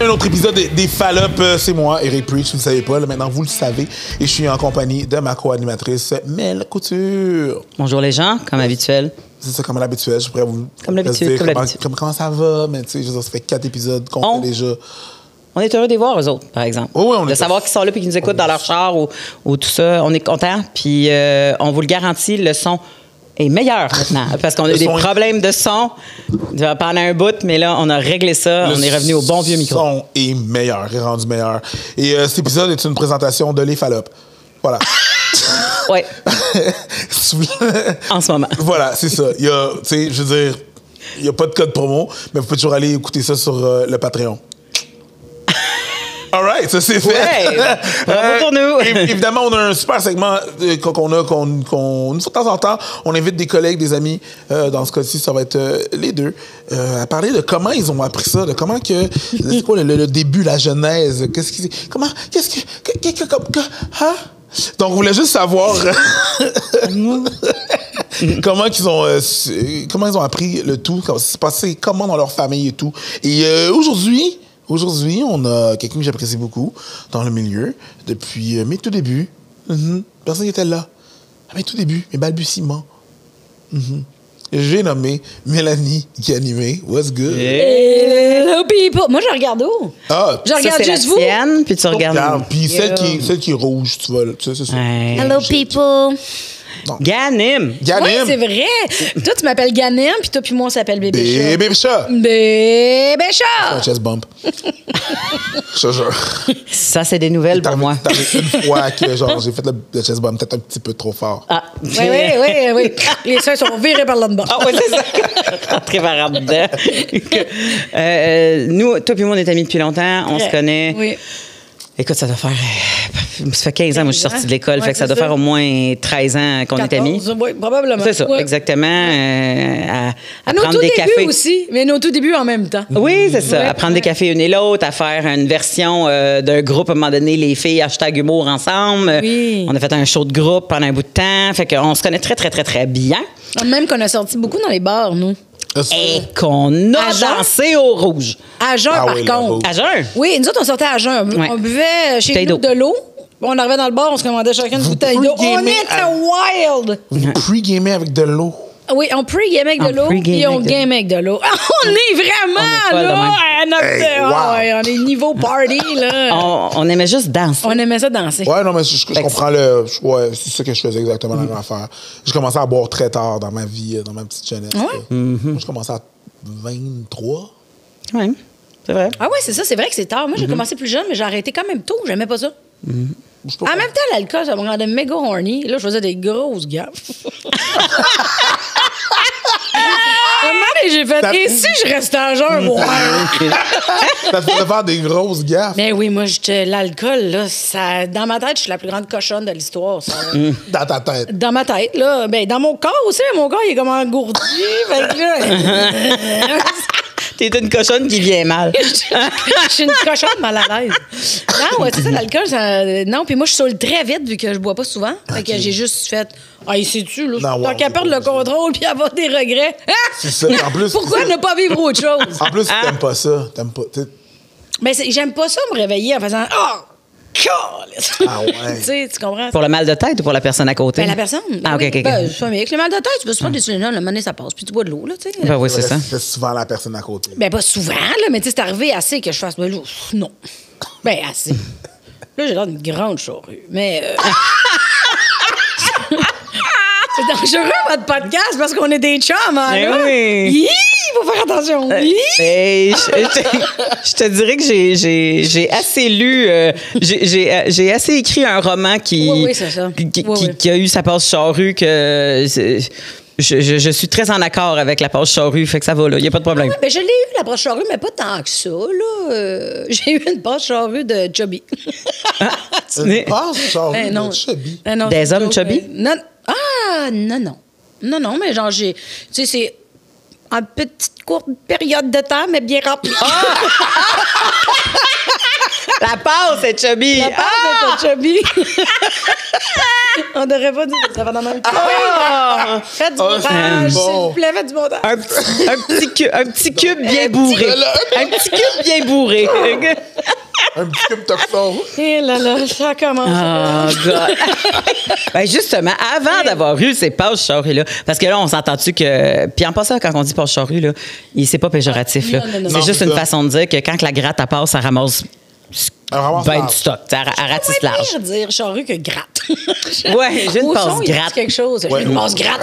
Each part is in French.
un autre épisode des Fallops. C'est moi, Eric Preach, vous ne le savez pas, là, maintenant vous le savez. Et je suis en compagnie de ma co-animatrice, Mel Couture. Bonjour les gens, comme habituel. C'est ça, comme l'habitude. Je pourrais vous Comme l'habitude, dire comment ça va, mais tu sais, je veux dire, ça fait 4 épisodes qu'on fait déjà. On est heureux de les voir, eux autres, par exemple. Oh oui, de savoir qu'ils sont là et qu'ils nous écoutent dans leur char ou tout ça. On est contents. Puis on vous le garantit, le son est meilleur maintenant. Parce qu'on a eu des problèmes de son pendant un bout, mais là, on a réglé ça. On est revenu au bon vieux micro. Le son est meilleur, est rendu meilleur. Et cet épisode est une présentation de Les Fallops. Voilà. Oui. En ce moment. Voilà, c'est ça. Il y a, tu sais, je veux dire, il n'y a pas de code promo, mais vous pouvez toujours aller écouter ça sur le Patreon. All right, ça c'est fait. Ouais, bravo pour nous. Évidemment, on a un super segment une fois de temps en temps, on invite des collègues, des amis. Dans ce cas-ci, ça va être les deux. À parler de comment ils ont appris ça, de comment que c'est quoi le début, la genèse, hein? Donc, on voulait juste savoir comment ils ont appris le tout, comment ça s'est passé, comment dans leur famille et tout. Et aujourd'hui, on a quelqu'un que j'apprécie beaucoup dans le milieu depuis mes tout débuts. Personne n'était là. À mes tout débuts, mes balbutiements. J'ai nommé Mélanie qui animait. What's good? Hello people! Moi, je regarde où? Ah, je regarde juste vous. Tienne, puis tu regardes. Puis celle qui est rouge, tu vois. Tu sais, c'est ça. Hello people! Ganim! Oui, c'est vrai. Toi, tu m'appelles Ganim, puis toi, puis moi, on s'appelle Bébé Chat. Bébé Chat! Bébé Chat! Un chest bump. Je te jure. Ça, c'est des nouvelles pour moi. T'avais une fois que genre, j'ai fait le chest bump peut-être un petit peu trop fort. Ah, oui. Les seins sont virés par là-dedans. Ah oui, c'est ça. Rentrez par là dedans. Nous, toi et moi, on est amis depuis longtemps. On se connaît. Oui. Écoute, ça fait 15 ans, moi, je suis sortie de l'école. Ouais, fait que ça doit faire au moins 13 ans qu'on est amis. Oui, probablement. C'est ça, ouais. exactement. À nos prendre tout des débuts cafés aussi, mais nos tout débuts en même temps. Oui, c'est ça. Ouais, à prendre des cafés une et l'autre, à faire une version d'un groupe, à un moment donné, les filles, #humour ensemble. Oui. On a fait un show de groupe pendant un bout de temps. Fait qu'on se connaît très, très, très, très bien. Même qu'on a sorti beaucoup dans les bars, nous. Et qu'on a dansé au rouge. À jeun, par contre. À jeun? Oui, nous autres, on sortait à jeun. Ouais. On buvait chez nous de l'eau. On arrivait dans le bar, on se commandait chacun une bouteille d'eau. On était wild! Vous pre-gamez avec de l'eau. Oui, on pre-game avec de l'eau, puis on game avec de l'eau. On est vraiment, là, on est niveau party, là. On aimait juste danser. On aimait ça danser. Ouais, non, mais je comprends ouais, c'est ça que je faisais exactement la même affaire. J'ai commencé à boire très tard dans ma vie, dans ma petite jeunesse. Ouais? Moi, je commençais à 23. Oui, c'est vrai. Ah ouais, c'est ça, c'est vrai que c'est tard. Moi, j'ai commencé plus jeune, mais j'ai arrêté quand même tôt. J'aimais pas ça. En même temps, l'alcool, ça me rendait méga horny. Là, je faisais des grosses gaffes. J'ai fait, et si je restais à jeun, Ça te faisait faire des grosses gaffes. Mais oui, moi, l'alcool, là, ça, dans ma tête, je suis la plus grande cochonne de l'histoire. Dans ta tête. Dans ma tête, là. Ben, dans mon corps aussi, mais mon corps, il est comme engourdi. Fait que là... T'es une cochonne qui vient mal. Je suis une cochonne mal à l'aise. Non, c'est ça, l'alcool, ça... Non, puis moi, je saoule très vite, vu que je bois pas souvent. Fait que j'ai juste fait... Ah, sais-tu, là? Tant qu'à perdre le contrôle puis avoir des regrets. C'est ça. En plus, pourquoi ne pas vivre autre chose? En plus, t'aimes pas ça. T'aimes pas... Mais j'aime pas ça, me réveiller en faisant... Oh! Ah ouais. Tu comprends? Pour le mal de tête ou pour la personne à côté? Ben, la personne. Ah, OK, OK. Ben, avec le mal de tête, tu peux se faire des Tylenol, le moment ça passe, puis tu bois de l'eau, là, tu sais. Ben oui, c'est ça. C'est souvent la personne à côté. Ben, pas souvent, là, mais tu sais, c'est arrivé assez que je fasse, ben, non. Ben, assez. Là, j'ai l'air d'une grande charrue, mais... C'est dangereux, votre podcast, parce qu'on est des chums, hein, là. Oui. Il faut faire attention. Je te dirais que j'ai assez lu, j'ai assez écrit un roman qui a eu sa passe charrue que je suis très en accord avec la passe charrue, fait que ça va, là, il n'y a pas de problème. Ben, je l'ai eu, la passe charrue, mais pas tant que ça, là. J'ai eu une passe charrue de chubby. Une passe charrue de chubby? Des hommes chubby? Non. Ah, non. Non, mais genre, tu sais, c'est... en petite courte période de temps, mais bien remplie. La passe est chubby. La passe est chubby. On devrait pas dire ça va dans le temps. Faites du montage, s'il vous plaît, faites du montage. Un petit cube bien bourré. Un petit cube bien bourré. Un petit cube toxon. Et là, ça commence. Oh, God. Ben justement, avant d'avoir eu ces passes charrues-là, parce que là, on s'entend-tu que. Puis en passant, quand on dit passe charrue, là, c'est pas péjoratif. Là. Non. C'est juste une façon de dire que quand la gratte à passe, ça ramasse. Ben du stock, elle ratisse large. C'est dire charrue que gratte. Ouais, j'ai une passe gratte. Quelque chose. J'ai une passe gratte.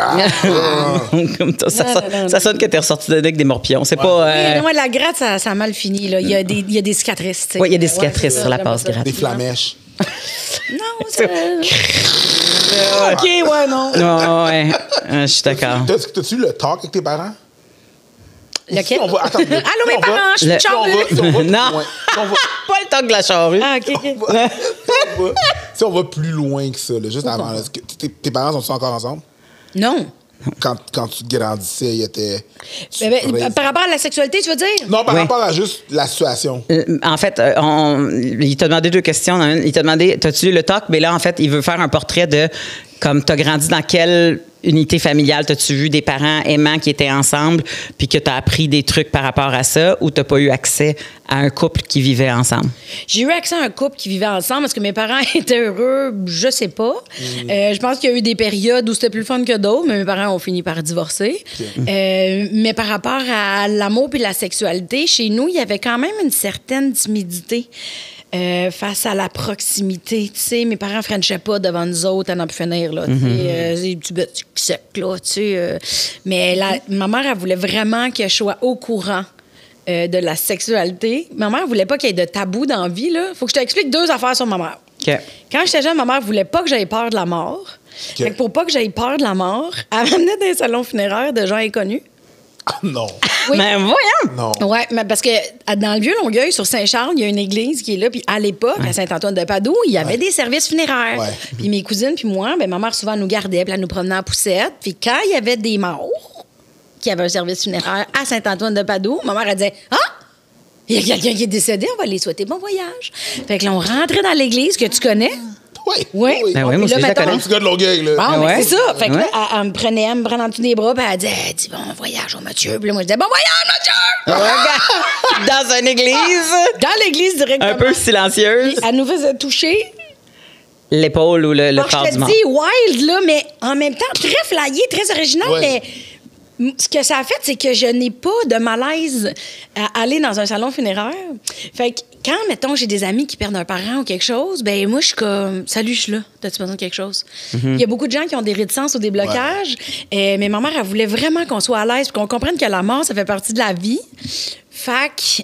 Comme ça sonne que t'es ressorti de avec des morpions. C'est pas. Oui, la gratte, ça a mal fini. Là. Il y a des cicatrices. Oui, il y a des cicatrices sur la passe gratte. Des flamèches. Non, c'est. OK, ouais, non. Non, ouais. Je suis d'accord. T'as-tu le talk avec tes parents? Lequel? Attends, allô, mes parents, je suis charrue. Non, pas le talk de la charrue. Ah, OK. Si on va plus loin que ça, là, juste avant, là, tes parents sont-ils encore ensemble? Non. Quand tu grandissais, ils étaient... Par rapport à la sexualité, tu veux dire? Non, par rapport à juste la situation. En fait, il t'a demandé 2 questions. Il t'a demandé, t'as-tu le talk? Mais là, en fait, il veut faire un portrait de, comme t'as grandi dans quelle unité familiale, t'as-tu vu des parents aimants qui étaient ensemble, puis que t'as appris des trucs par rapport à ça, ou t'as pas eu accès à un couple qui vivait ensemble? J'ai eu accès à un couple qui vivait ensemble parce que mes parents étaient heureux, je sais pas. Je pense qu'il y a eu des périodes où c'était plus fun que d'autres, mais mes parents ont fini par divorcer. Mais par rapport à l'amour et la sexualité, chez nous, il y avait quand même une certaine timidité. Face à la proximité. Tu sais, mes parents ne frenchaient pas devant nous autres à n'en plus finir, là. Tu sais, des petits bêtes secs, là, tu sais. Mais ma mère, elle voulait vraiment que je sois au courant de la sexualité. Ma mère ne voulait pas qu'il y ait de tabou dans la vie, là. Faut que je t'explique 2 affaires sur ma mère. Okay. Quand j'étais jeune, ma mère ne voulait pas que j'aie peur de la mort. Fait que pour pas que j'aie peur de la mort, elle m'amenait dans les salons funéraires de gens inconnus. Ah, non. Oui. Mais voyons! Non. Oui, mais parce que dans le Vieux-Longueuil, sur Saint-Charles, il y a une église qui est là. Puis à l'époque, à Saint-Antoine-de-Padoue, il y avait des services funéraires. Ouais. Puis mes cousines puis moi, ma mère souvent nous gardait, puis elle nous promenait en poussette. Puis quand il y avait des morts qui avaient un service funéraire à Saint-Antoine-de-Padoue, ma mère, elle disait « Ah! Il y a quelqu'un qui est décédé, on va aller souhaiter bon voyage. » Fait que là, on rentrait dans l'église que tu connais. Oui. Ben oui, moi aussi, je la connais. Un petit gars de Longueuil, là. Bon, ouais. c'est ça. Fait que là, elle me prenait en dessous des bras, puis elle disait « Dis bon voyage au Mathieu. » Puis là, moi, je disais « Bon voyage, Mathieu! » Dans une église. Dans l'église directement. Un peu silencieuse. Elle nous faisait toucher. L'épaule ou le corps du mort. Je te dis wild, là, mais en même temps, très flyé, très original, mais ce que ça a fait, c'est que je n'ai pas de malaise à aller dans un salon funéraire. Fait que quand, mettons, j'ai des amis qui perdent un parent ou quelque chose, ben moi, je suis comme, salut, je suis là. T'as-tu besoin de quelque chose? Il y a beaucoup de gens qui ont des réticences ou des blocages, mais ma mère, elle voulait vraiment qu'on soit à l'aise, qu'on comprenne que la mort, ça fait partie de la vie. Fait que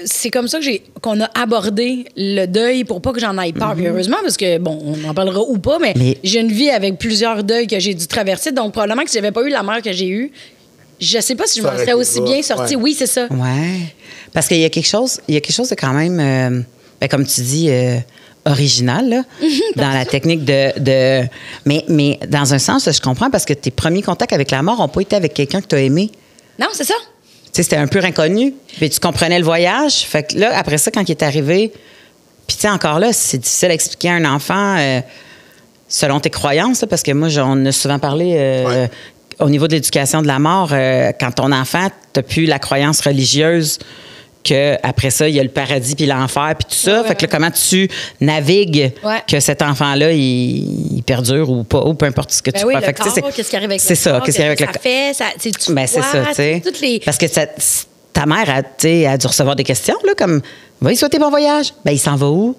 c'est comme ça qu'on a abordé le deuil pour pas que j'en aille peur. Puis heureusement, parce que, bon, on en parlera ou pas, mais j'ai une vie avec plusieurs deuils que j'ai dû traverser. Donc, probablement que si j'avais pas eu la mère que j'ai eue, je sais pas si je m'en serais aussi bien sortie. Ouais. Oui, c'est ça. Ouais. Parce qu'il y a quelque chose de quand même, comme tu dis, original, là, dans la technique de mais dans un sens, je comprends, parce que tes premiers contacts avec la mort n'ont pas été avec quelqu'un que tu as aimé. Non, c'est ça. Tu sais, c'était un peu inconnu. Puis tu comprenais le voyage. Fait que là, après ça, quand il est arrivé, puis tu sais, encore là, c'est difficile à expliquer à un enfant selon tes croyances, là, parce que moi, on a souvent parlé au niveau de l'éducation de la mort, quand ton enfant, t'as plus la croyance religieuse que après ça, il y a le paradis puis l'enfer puis tout ça. Fait que là, comment tu navigues que cet enfant-là, il perdure ou pas, ou peu importe ce que tu vois. Fait que qu'est-ce qui arrive avec c'est ça, qu'est-ce qui arrive avec ça fait, ça, c'est ça, tu sais. Parce que ta mère, a dû recevoir des questions, là, comme, va-y souhaiter bon voyage. Ben, il s'en va où?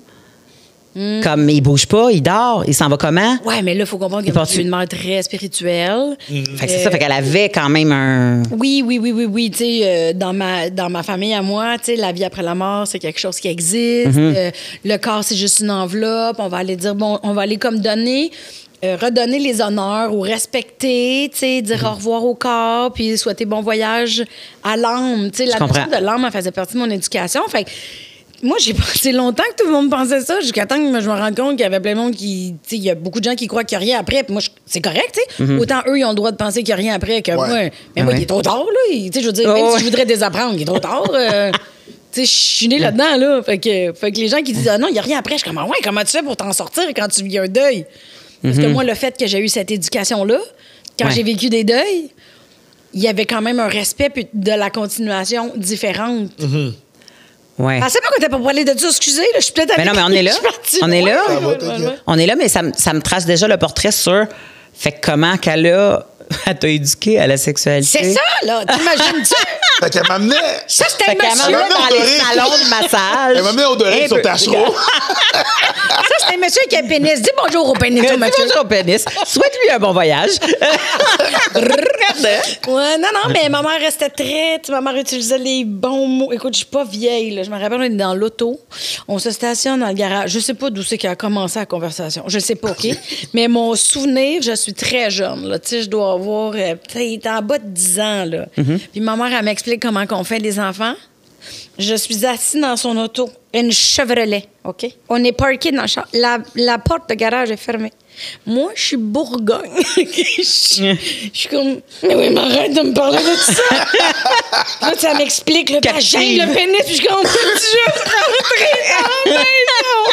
Comme il bouge pas, il dort, il s'en va comment? Oui, mais là, il faut comprendre que c'est une mère très spirituelle. Fait que c'est ça, fait qu'elle avait quand même un... Oui. Tu sais, dans ma famille à moi, tu sais, la vie après la mort, c'est quelque chose qui existe. Le corps, c'est juste une enveloppe. On va aller dire, bon, on va aller comme redonner les honneurs ou respecter, tu sais, dire au revoir au corps, puis souhaiter bon voyage à l'âme. Tu sais, la notion de l'âme, elle faisait partie de mon éducation. Fait que moi, j'ai pensé longtemps que tout le monde pensait ça, jusqu'à temps que je me rende compte qu'il y avait plein de monde qui... Tu sais, il y a beaucoup de gens qui croient qu'il n'y a rien après. Puis moi, c'est correct, tu sais. Autant eux, ils ont le droit de penser qu'il n'y a rien après que moi. Mais moi, il est trop tard, là. Tu sais, je veux dire, même si je voudrais désapprendre, il est trop tard. Tu sais, je suis née là-dedans, là. Fait que les gens qui disent, ah non, il n'y a rien après, je suis comme, comment tu fais pour t'en sortir quand tu vis un deuil? Parce que moi, le fait que j'ai eu cette éducation-là, quand j'ai vécu des deuils, il y avait quand même un respect de la continuation différente. Ouais. Ah, c'est pas qu'on était pas parlé de ça, excusez, là, je suis peut-être... Mais non, mais on est là. On est là. On est là, mais ça me trace déjà le portrait sur... Fait que comment qu'elle t'a éduqué à la sexualité. C'est ça, là. T'imagines-tu? Fait qu'elle m'amenait. Ça, c'était un monsieur. Dans les salons de massage. Elle m'amenait au doré sur ta chevaux. Ça, c'était un monsieur qui a un pénis. Dis bonjour au pénis, Dis bonjour au pénis. Souhaite-lui un bon voyage. Ouais, non, mais ma mère restait très... Ma mère utilisait les bons mots. Écoute, je suis pas vieille, là. Je me rappelle, on est dans l'auto. On se stationne dans le garage. Je sais pas d'où c'est qu'a commencé la conversation. Je sais pas, OK? Mais mon souvenir, je suis très jeune, là. Tu sais, je dois avoir... peut-être en bas de 10 ans, là. Puis ma mère, elle m'explique comment on fait des enfants. Je suis assise dans son auto, une Chevrolet, OK? On est parké dans le char. La porte de garage est fermée. Moi, je suis Bourgogne. Je suis comme, mais oui, mais arrête de me parler de ça. Là, ça m'explique le vagin, le pénis, puis je suis comme, peux-tu juste rentrer dans la maison?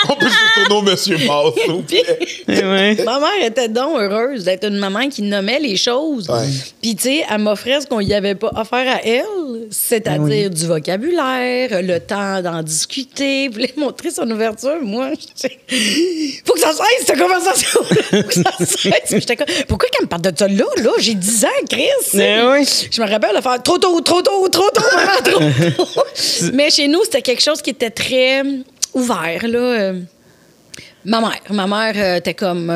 On peut se retourner au monsieur Mars, s'il vous plaît. Ma mère était donc heureuse d'être une maman qui nommait les choses. Puis, tu sais, elle m'offrait ce qu'on y avait pas offert à elle, c'est-à-dire du vocabulaire, le temps d'en discuter, voulait montrer son ouverture. Moi, faut que ça cesse, cette conversation. Faut que ça cesse. J'étais comme, pourquoi qu'elle me parle de ça là? J'ai 10 ans, Chris. Je me rappelle de faire trop tôt, maman, trop tôt. Mais chez nous, c'était quelque chose qui était très ouvert, là. Ma mère était comme...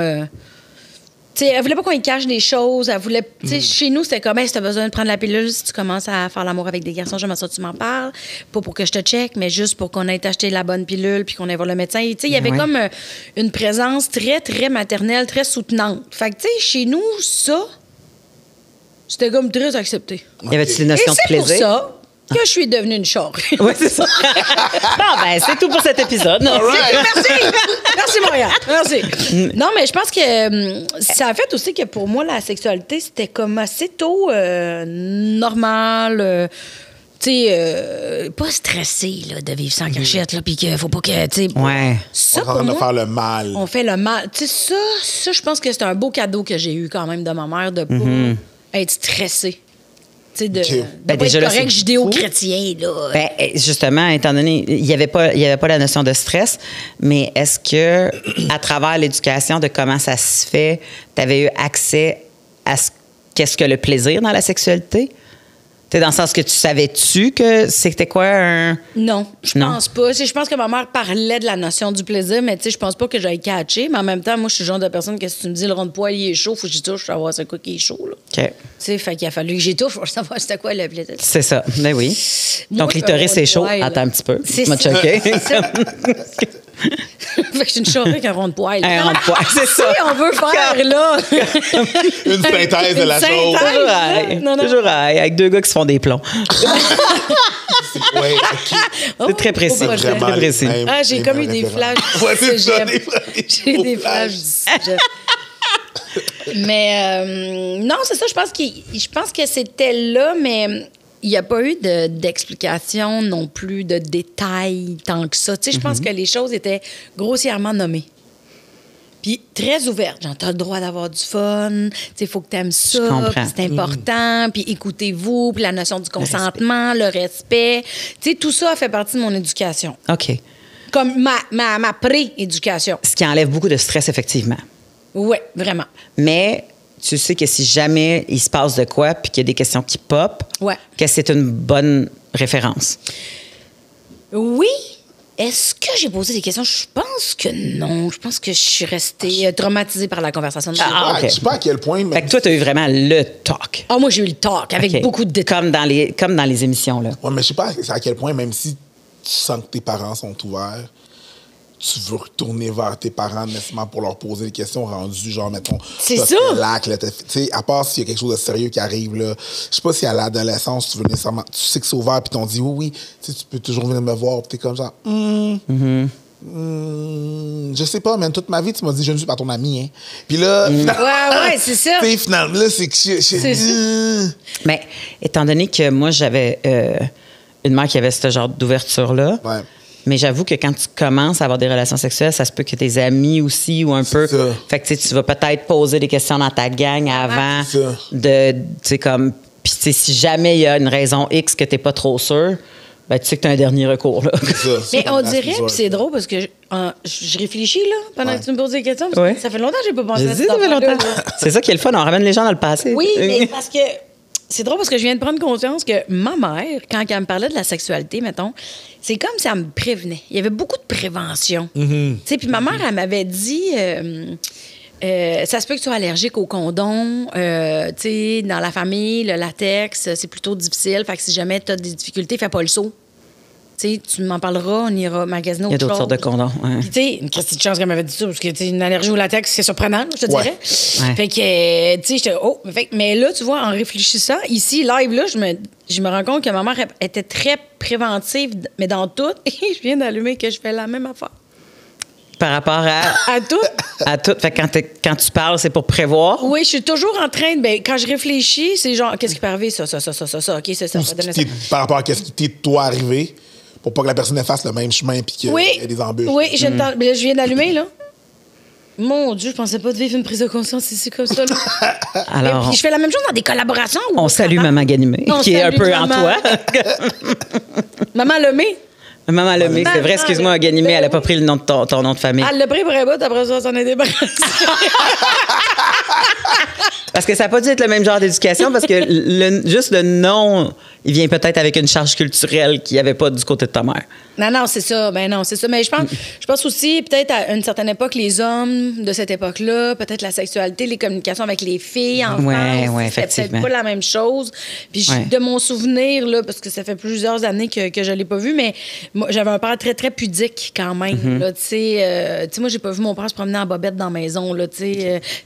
tu sais, elle voulait pas qu'on y cache des choses. Elle voulait... Tu sais, chez nous, c'était comme, hey, si t'as besoin de prendre la pilule, si tu commences à faire l'amour avec des garçons, j'aimerais ça que tu m'en parles. Pas pour que je te check, mais juste pour qu'on aille t'acheter la bonne pilule puis qu'on aille voir le médecin. Tu sais, il y avait comme une présence très, très maternelle, très soutenante. Fait que, tu sais, chez nous, ça, c'était comme très accepté. Y avait-tu une notion de plaisir? C'est pour ça que je suis devenue une charrue. Oui, c'est ça. Bon, ben, c'est tout pour cet épisode. Merci. Merci, Montréal. Merci. Non, mais je pense que ça a fait aussi que pour moi, la sexualité, c'était comme assez tôt normal. Tu sais, pas stressé là, de vivre sans cachette, là, puis qu'il faut pas que, tu sais... Ça, on va faire le mal. On fait le mal. Tu sais, ça, je pense que c'est un beau cadeau que j'ai eu quand même de ma mère, de pas être stressée. De pas être correct judéo-chrétien, là. Ben, justement, étant donné, il y avait pas la notion de stress, mais est-ce que, à travers l'éducation de comment ça se fait, tu avais eu accès à qu'est-ce que le plaisir dans la sexualité? T'es dans le sens que tu savais-tu que c'était quoi un... Non, je pense pas. Je pense que ma mère parlait de la notion du plaisir, mais tu sais, je pense pas que j'aille catcher. Mais en même temps, moi, je suis le genre de personne que si tu me dis le rond de poil, il est chaud, faut que j'y touche, je veux savoir c'est quoi qui est chaud, là. OK. Tu sais, fait qu'il a fallu que j'y touche pour savoir c'était quoi le plaisir. C'est ça. Ben oui. Donc, clitoris, c'est chaud. Attends un petit peu. C'est ça. Fait que je suis une charrue avec un rond de poil. Un rond de poil, c'est ça. Si on veut faire, là... une synthèse de la chose. Toujours avec deux gars qui se font des plombs. C'est très précis. C'est très précis. J'ai comme eu des flashs. J'ai des flashs. Mais non, c'est ça. Je pense que c'était là, mais il n'y a pas eu d'explication non plus, de détails tant que ça. Tu sais, je pense que les choses étaient grossièrement nommées. Puis très ouverte. Genre, t'as le droit d'avoir du fun. Il faut que t'aimes ça. C'est important. Puis écoutez-vous. Puis la notion du consentement, le respect. Tu sais, tout ça a fait partie de mon éducation. OK. Comme ma pré-éducation. Ce qui enlève beaucoup de stress, effectivement. Oui, vraiment. Mais tu sais que si jamais il se passe de quoi puis qu'il y a des questions qui pop, que c'est une bonne référence. Oui. Est-ce que j'ai posé des questions? Je pense que non. Je pense que je suis restée traumatisée par la conversation. Je sais pas à quel point... Fait que toi, tu as eu vraiment le talk. Ah, moi, j'ai eu le talk avec beaucoup de détails. Comme dans les émissions, là. Oui, mais je sais pas à quel point, même si tu sens que tes parents sont ouverts, tu veux retourner vers tes parents nécessairement pour leur poser des questions rendues, genre, mettons, c'est ça. Tu sais, à part s'il y a quelque chose de sérieux qui arrive, là, je sais pas si à l'adolescence, tu veux nécessairement, tu sais que c'est ouvert, puis t'ont dit oui, tu sais, tu peux toujours venir me voir, puis t'es comme genre, je sais pas, mais toute ma vie, tu m'as dit, je ne suis pas ton ami, hein. Puis là, ouais, c'est ça. Tu sais, finalement, là, c'est que Mais étant donné que moi, j'avais une mère qui avait ce genre d'ouverture-là, ouais. Mais j'avoue que quand tu commences à avoir des relations sexuelles, ça se peut que tes amis aussi ou un peu. Ça. Fait que tu vas peut-être poser des questions dans ta gang avant de. Tu sais, comme. Puis, tu sais, si jamais il y a une raison X que tu n'es pas trop sûr, ben, tu sais que tu as un dernier recours, là. Mais on dirait, puis c'est drôle parce que je réfléchis, là, pendant que tu me poses des questions. Parce que ça fait longtemps que je n'ai pas pensé à ça. Ça fait longtemps. C'est ça qui est le fun, on ramène les gens dans le passé. Oui, mais parce que. C'est drôle parce que je viens de prendre conscience que ma mère, quand elle me parlait de la sexualité, mettons, c'est comme si elle me prévenait. Il y avait beaucoup de prévention. Tu sais, puis ma mère, elle m'avait dit, ça se peut que tu sois allergique au condom, tu sais, dans la famille, le latex, c'est plutôt difficile. Fait que si jamais tu as des difficultés, fais pas le saut. Tu sais, tu m'en parleras, on ira magasiner autre chose. Il y a d'autres sortes de condoms. Ouais. Puis, tu sais, une petite chance qu'elle m'avait dit ça, parce que, tu sais, une allergie au latex, c'est surprenant, je te dirais. Ouais. Fait que, tu sais, j'étais, oh, mais là, tu vois, en réfléchissant, ici, live, là, je me rends compte que ma mère était très préventive, mais dans tout, et je viens d'allumer que je fais la même affaire. Par rapport à tout? À tout. Fait que quand tu parles, c'est pour prévoir? Oui, je suis toujours en train de. Ben, quand je réfléchis, c'est genre, qu'est-ce qui peut arriver? Ça. OK, ça va donner ça. Par rapport à qu'est-ce qui t'est, toi, arrivé, pour pas que la personne efface le même chemin puis qu'il y ait des embûches. Oui, je viens d'allumer, là. Mon Dieu, je pensais pas de vivre une prise de conscience ici comme ça, là. Alors, puis je fais la même chose dans des collaborations. On salue Maman Ganimé, qui est un peu en toi. Maman Lemay. Maman Lemay, c'est vrai, excuse-moi, Ganimé, elle n'a pas pris le nom de ton nom de famille. Elle l'a pris pour un bout, après ça, s'en est débarrassée. Parce que ça n'a pas dû être le même genre d'éducation, parce que juste le nom, il vient peut-être avec une charge culturelle qu'il n'y avait pas du côté de ta mère. Non, c'est ça. Ben non, c'est ça. Mais je pense aussi, peut-être à une certaine époque, les hommes de cette époque-là, peut-être la sexualité, les communications avec les filles en France, c'était peut-être pas la même chose. Puis de mon souvenir, là, parce que ça fait plusieurs années que je l'ai pas vu, mais moi, j'avais un père très, très pudique quand même. Là, tu sais, moi, j'ai pas vu mon père se promener en bobette dans la maison. Là,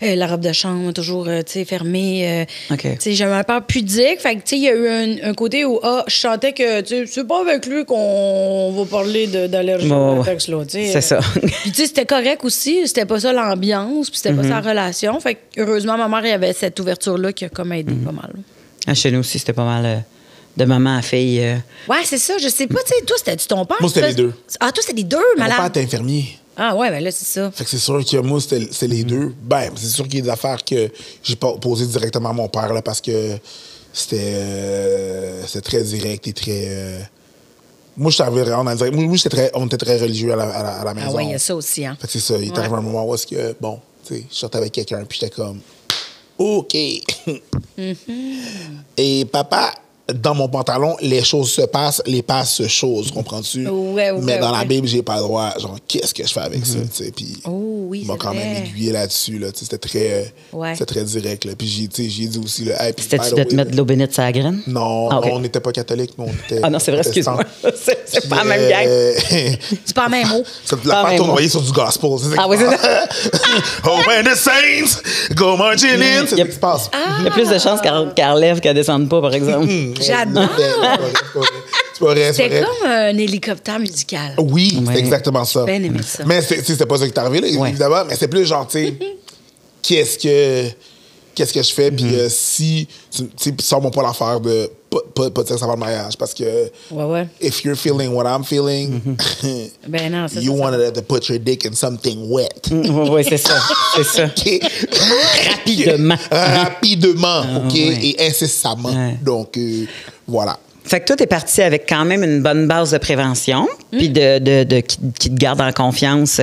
la robe de chambre toujours fermée. Tu sais, j'avais un père pudique. Fait que, tu sais, il y a eu un côté où je sentais que c'est pas avec lui qu'on va parler d'allergie au latex, là, c'est ça. Puis, tu sais, c'était correct aussi. C'était pas ça l'ambiance, puis c'était pas sa relation. Fait que, heureusement, ma mère, il y avait cette ouverture-là qui a comme aidé pas mal. Chez nous aussi, c'était pas mal de maman à fille. Ouais, c'est ça. Je sais pas, tu sais, toi, c'était-tu ton père? Moi, c'était les deux. Ah, toi, c'était les deux, malade. Mon père était infirmier. Ah, ouais, ben là, c'est ça. Fait que c'est sûr que moi, c'est les deux. Ben, c'est sûr qu'il y a des affaires que j'ai pas posées directement à mon père, là, parce que c'était très direct et très. Moi, je suis arrivé vraiment dans le direct. Moi, on était très religieux à la maison. Ah, ouais, il y a ça aussi, hein. Fait que c'est ça. Il est arrivé un moment où est-ce que, bon, tu sais, je sortais avec quelqu'un, puis j'étais comme, OK. Et papa, dans mon pantalon, les choses se passent, les passes se choses, comprends-tu? Mais dans la Bible, j'ai pas le droit. Genre, qu'est-ce que je fais avec ça, tu sais? Puis, il m'a quand même aiguillé là-dessus, là. C'était très direct, là. Puis, j'ai dit aussi, là, hey, c'était-tu de te mettre de l'eau bénite sur la graine? Non, on n'était pas catholiques, mais on était. Ah non, c'est vrai, excuse-moi. C'est pas la même gang. C'est pas la même mot. La part tournoyée sur du gospel. Ah oui, c'est ça. Oh, when the saints go marching in. C'est ce qui se passe. Il y a plus de chances qu'elle relève qu'elle descende pas, par exemple. J'adore! C'était comme un hélicoptère musical. Oui, c'est exactement ça. Ben aimé ça. Mais c'était pas ça qui t'est arrivé, là, évidemment. Mais c'est plus genre, tu sais, qu'est-ce que je fais? Puis si, tu sais, sors-moi pas l'affaire de pas dire ça avant le mariage. Parce que if you're feeling what I'm feeling, ben non, you wanted to put your dick in something wet. Oui, c'est ça. C'est ça. Okay. Rapidement, OK? Et incessamment. Ouais. Donc, voilà. Fait que toi, t'es parti avec quand même une bonne base de prévention, puis qui te garde en confiance.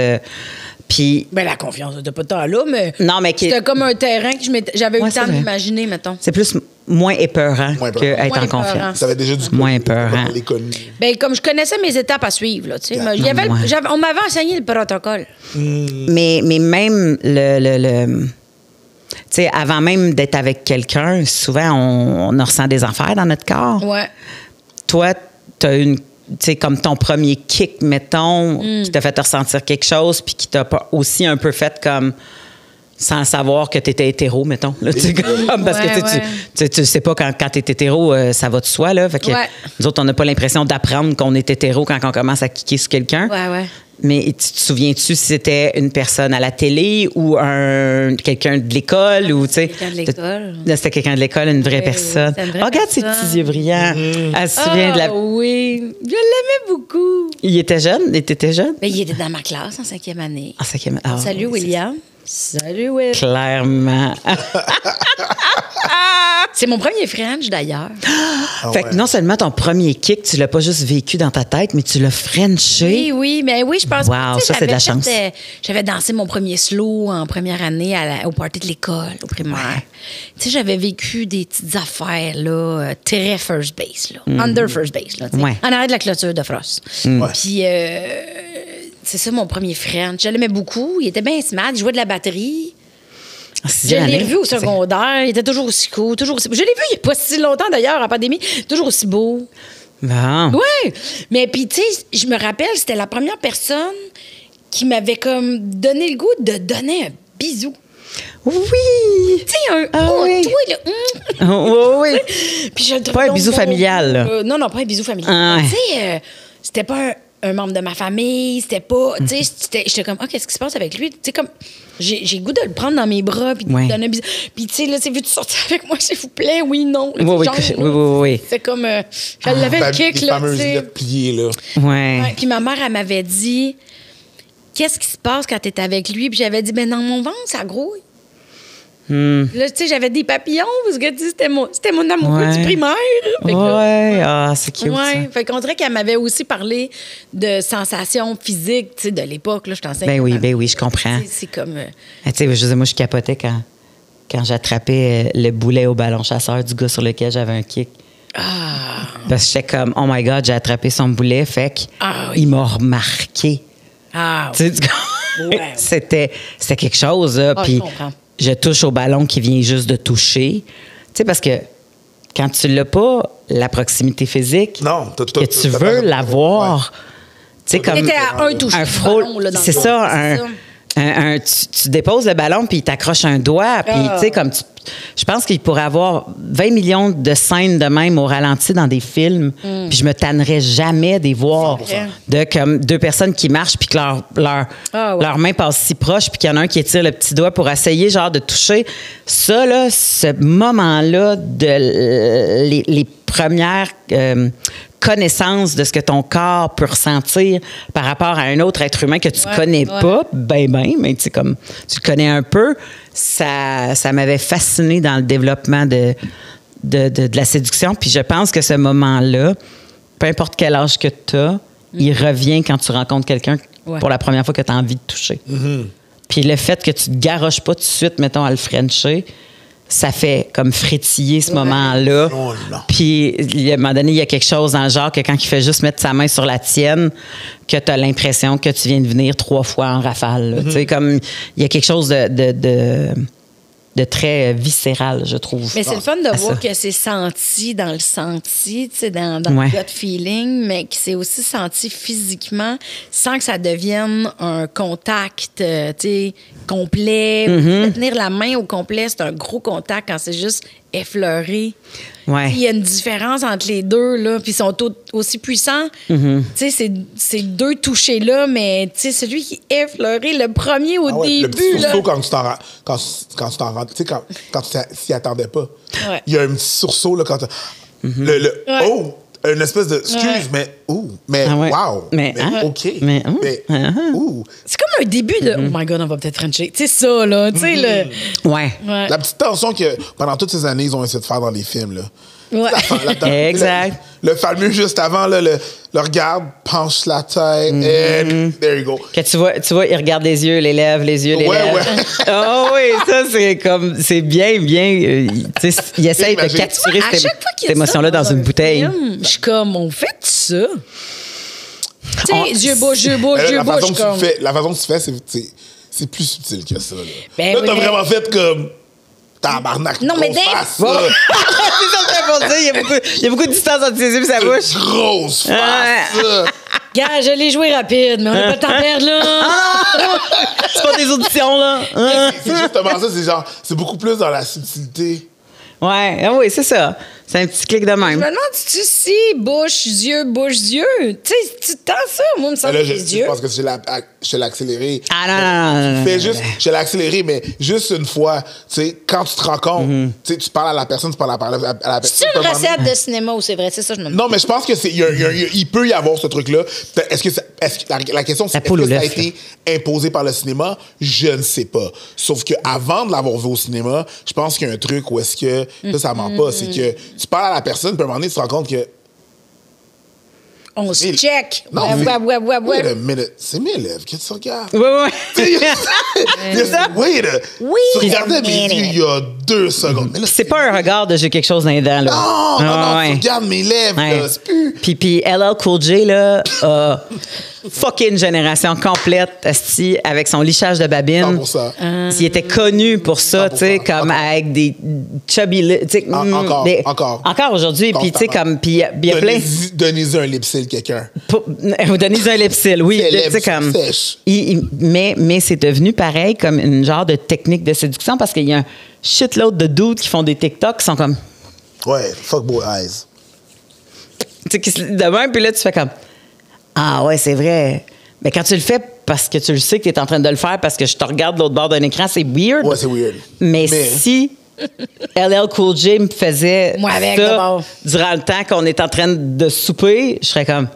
Puis. Ben, la confiance, t'as pas de temps là, mais. Non, mais c'était comme un terrain que j'avais eu le temps d'imaginer, mettons. C'est plus moins épeurant qu'être en confiance. Ça avait déjà du moins épeurant. Ben, comme je connaissais mes étapes à suivre, là, tu sais. On m'avait enseigné le protocole. Mais même tu sais, avant même d'être avec quelqu'un, souvent, on ressent des affaires dans notre corps. Ouais. Toi, t'as une sais, comme ton premier kick, mettons, qui t'a fait te ressentir quelque chose, puis qui t'a aussi un peu fait comme sans savoir que tu étais hétéro, mettons. Là, parce que tu sais pas quand tu es hétéro, ça va de soi. Là, fait que nous autres, on n'a pas l'impression d'apprendre qu'on est hétéro quand on commence à kicker sur quelqu'un. Mais tu te souviens-tu si c'était une personne à la télé ou quelqu'un de l'école? Quelqu'un de l'école. C'était quelqu'un de l'école, une vraie personne. Regarde ses petits yeux brillants. Elle se souvient de la... oui, je l'aimais beaucoup. Il était jeune? Il était jeune? Ben, il était dans ma classe en 5e année. En 5e année. Salut, William. Salut, Will. Clairement. C'est mon premier French, d'ailleurs. Fait que non seulement ton premier kick, tu l'as pas juste vécu dans ta tête, mais tu l'as Frenché. Oui, mais oui, je pense que ça, c'est de la chance. J'avais dansé mon premier slow en première année au party de l'école, au primaire. Tu sais, j'avais vécu des petites affaires, là, très first base, là. Under first base, là, en arrière de la clôture de Frost. Puis... c'est ça, mon premier French. Je l'aimais beaucoup. Il était bien smart. Il jouait de la batterie. Je l'ai revu au secondaire. Il était toujours aussi cool. Je l'ai vu il n'y a pas si longtemps, d'ailleurs, à la pandémie. Toujours aussi beau. Bon. Oui. Mais puis, tu sais, je me rappelle, c'était la première personne qui m'avait comme donné le goût de donner un bisou. Oui! Tu sais, toi, là. Oui. Puis je le pas un bisou familial, là. Non, pas un bisou familial. Tu sais, c'était pas un membre de ma famille, c'était pas... Tu sais, j'étais comme, qu'est-ce qui se passe avec lui? Tu sais, comme, j'ai le goût de le prendre dans mes bras puis de lui donner un bisou. Puis, tu sais, là, c'est vu de sortir avec moi, s'il vous plaît, oui, non. Oui. C'est comme, je l'avais le kick, là, tu sais. plié, là. Ouais. Puis ma mère, elle m'avait dit, qu'est-ce qui se passe quand t'es avec lui? Puis j'avais dit, dans mon ventre, ça grouille. Là, tu sais, j'avais des papillons parce que, tu sais, c'était mon amoureux du primaire. C'est cute, ça. Fait qu'on dirait qu'elle m'avait aussi parlé de sensations physiques, tu sais, de l'époque. Là, je t'enseigne. Ben oui, je comprends. C'est comme... Tu sais, moi, je capotais quand j'attrapais le boulet au ballon chasseur du gars sur lequel j'avais un kick. Parce que j'étais comme, oh my God, j'ai attrapé son boulet, fait qu'il m'a remarqué. C'était quelque chose, là. Puis je touche au ballon qui vient juste de toucher. Tu sais, parce que quand tu l'as pas, la proximité physique, que tu veux l'avoir, tu sais, comme un toucher un frôle, c'est ça, tu déposes le ballon puis il t'accroche un doigt, puis tu sais, comme je pense qu'il pourrait avoir 20 millions de scènes de même au ralenti dans des films, puis je me tannerais jamais d'y voir de comme deux personnes qui marchent puis que leur main passe si proche puis qu'il y en a un qui étire le petit doigt pour essayer genre de toucher. Ça, là, ce moment-là de les premières connaissance de ce que ton corps peut ressentir par rapport à un autre être humain que tu connais pas, mais tu sais, comme tu le connais un peu, ça m'avait fasciné dans le développement de la séduction. Puis je pense que ce moment-là, peu importe quel âge que tu as, il revient quand tu rencontres quelqu'un pour la première fois que tu as envie de toucher. Puis le fait que tu te garoches pas tout de suite, mettons, à le frencher, ça fait comme frétiller ce moment-là. Puis, à un moment donné, il y a quelque chose dans le genre que quand il fait juste mettre sa main sur la tienne, que tu as l'impression que tu viens de venir 3 fois en rafale. Tu sais, comme, il y a quelque chose de très viscéral, je trouve. Mais c'est le fun de voir que c'est senti dans le senti, tu sais, dans le gut feeling, mais que c'est aussi senti physiquement sans que ça devienne un contact, tu sais, complet. Tenir la main au complet, c'est un gros contact quand c'est juste effleuré. Il y a une différence entre les deux, là, puis ils sont aussi puissants. Tu sais, c'est 2 touchés-là, mais tu sais, celui qui est effleuré, le premier au début. Le petit sursaut quand tu t'en rends, tu sais, quand tu t'y attendais pas. Il y a un petit sursaut, là, quand une espèce de excuse, mais wow, mais OK, mais c'est comme un début de oh my God, on va peut-être frencher, tu sais ça là, tu sais la petite tension que pendant toutes ces années ils ont essayé de faire dans les films là. Exact. Le fameux juste avant là, le regarde, penche la tête, and there you go. Que tu vois, il regarde les yeux, les lèvres, les yeux, les lèvres. Oh oui, ça c'est comme c'est bien. Il essaye de capturer cette émotion-là dans une bouteille. Je suis comme, on fait ça. Tu sais, yeux bouche. La façon que tu fais, c'est plus subtil que ça. Là, t'as vraiment fait comme. Tabarnak. Non, mais face, c'est ça que pour dire. Il y a beaucoup de distance entre ses yeux et sa bouche. Grosse face, ça. Gars, je l'ai joué rapide, mais on n'a pas le temps de perdre, là. C'est pas des auditions, là. C'est justement ça, c'est beaucoup plus dans la subtilité. Ouais, oui, c'est ça. C'est un petit clic de même. Je me demande si tu si bouche, yeux. Tu sais, tu tends ça, moi, il me semble les yeux. Je pense que je l'ai accéléré. Ah non. Fais juste, je l'ai accéléré, mais juste une fois, tu sais, quand tu te rends compte, tu sais, tu parles à la personne, tu parles à la personne. C'est une recette de cinéma ou c'est vrai? C'est ça, je me demande. Non, mais je pense que il peut y avoir ce truc-là. La question, c'est est-ce que ça a été imposé par le cinéma? Je ne sais pas. Sauf qu'avant de l'avoir vu au cinéma, je pense qu'il y a un truc où est-ce que ça ment pas. C'est que tu parles à la personne, puis à un moment donné, tu te rends compte que. On se check. Non, ouais. C'est mes lèvres que tu regardes. Ouais. Tu regardais mes yeux il y a 2 secondes. C'est pas un regard de j'ai quelque chose dans les dents, là. Non, tu regardes mes lèvres, là. C'est plus. Puis LL Cool J, là, fucking génération complète, asti, avec son lichage de babine. 100%. Il était connu pour ça, tu sais, comme avec des chubby... Encore aujourd'hui. Puis, tu sais, comme... Puis il y a plein... Donnez-y un lip-sync, quelqu'un. Donnez-y un lip-sync, oui. Tu sais, comme... Mais c'est devenu pareil, comme une genre de technique de séduction, parce qu'il y a un shitload de dudes qui font des TikTok qui sont comme... Ouais, fuck boy eyes. Tu sais, de même, puis là, tu fais comme... Ah ouais, c'est vrai. Mais quand tu le fais parce que tu le sais que tu es en train de le faire parce que je te regarde de l'autre bord d'un écran, c'est weird. Ouais, c'est weird. Mais si LL Cool J me faisait ça durant le temps qu'on est en train de souper, je serais comme...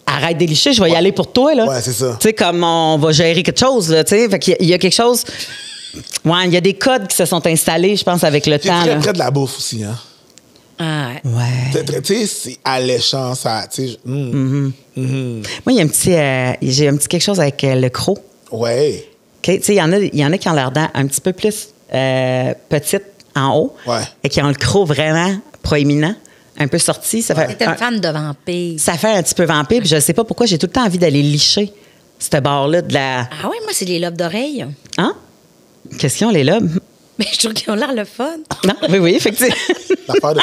Arrête de licher, je vais y aller pour toi, là. Ouais, c'est ça. Tu sais, comme on va gérer quelque chose, là, tu sais. Fait qu'il y a quelque chose... Ouais, il y a des codes qui se sont installés, je pense, avec le temps. C'est très près de la bouffe aussi, hein. Ouais. Tu sais, c'est alléchant, ça. Tu sais. Moi, j'ai un petit quelque chose avec le croc. Ouais. Okay? Tu sais, il y en a qui ont l'air dents un petit peu plus petites en haut. Ouais. Et qui ont le croc vraiment proéminent, un peu sorti. T'es une fan de vampire. Ça fait un petit peu vampire, puis je sais pas pourquoi j'ai tout le temps envie d'aller licher cette barre-là de la... Ah oui, moi, c'est les lobes d'oreilles. Hein? Qu'est-ce qu'ils ont, les lobes? Mais je trouve qu'ils ont l'air le fun. Non, oui, effectivement. L'affaire de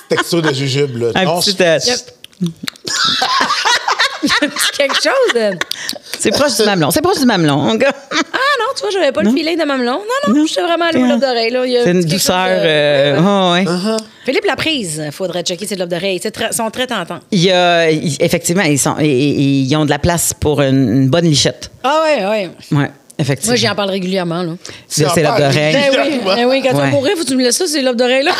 texture de jujube, là. Un petit... quelque chose. C'est proche du mamelon. C'est proche du mamelon. Ah non, tu vois, j'avais pas le feeling de mamelon. Non, je suis vraiment allée au lobe d'oreille. C'est une douceur. Ouais. Philippe Laprise, il faudrait checker ses lobes d'oreille. Ils sont très tentants. Effectivement, ils ont de la place pour une bonne lichette. Ah ouais. Ouais. Effectivement. Moi, j'en parle régulièrement. Là. C'est lobes d'oreille. Ben oui, quand tu vas mourir, faut que tu me laisses ça, c'est lobes d'oreille. Là.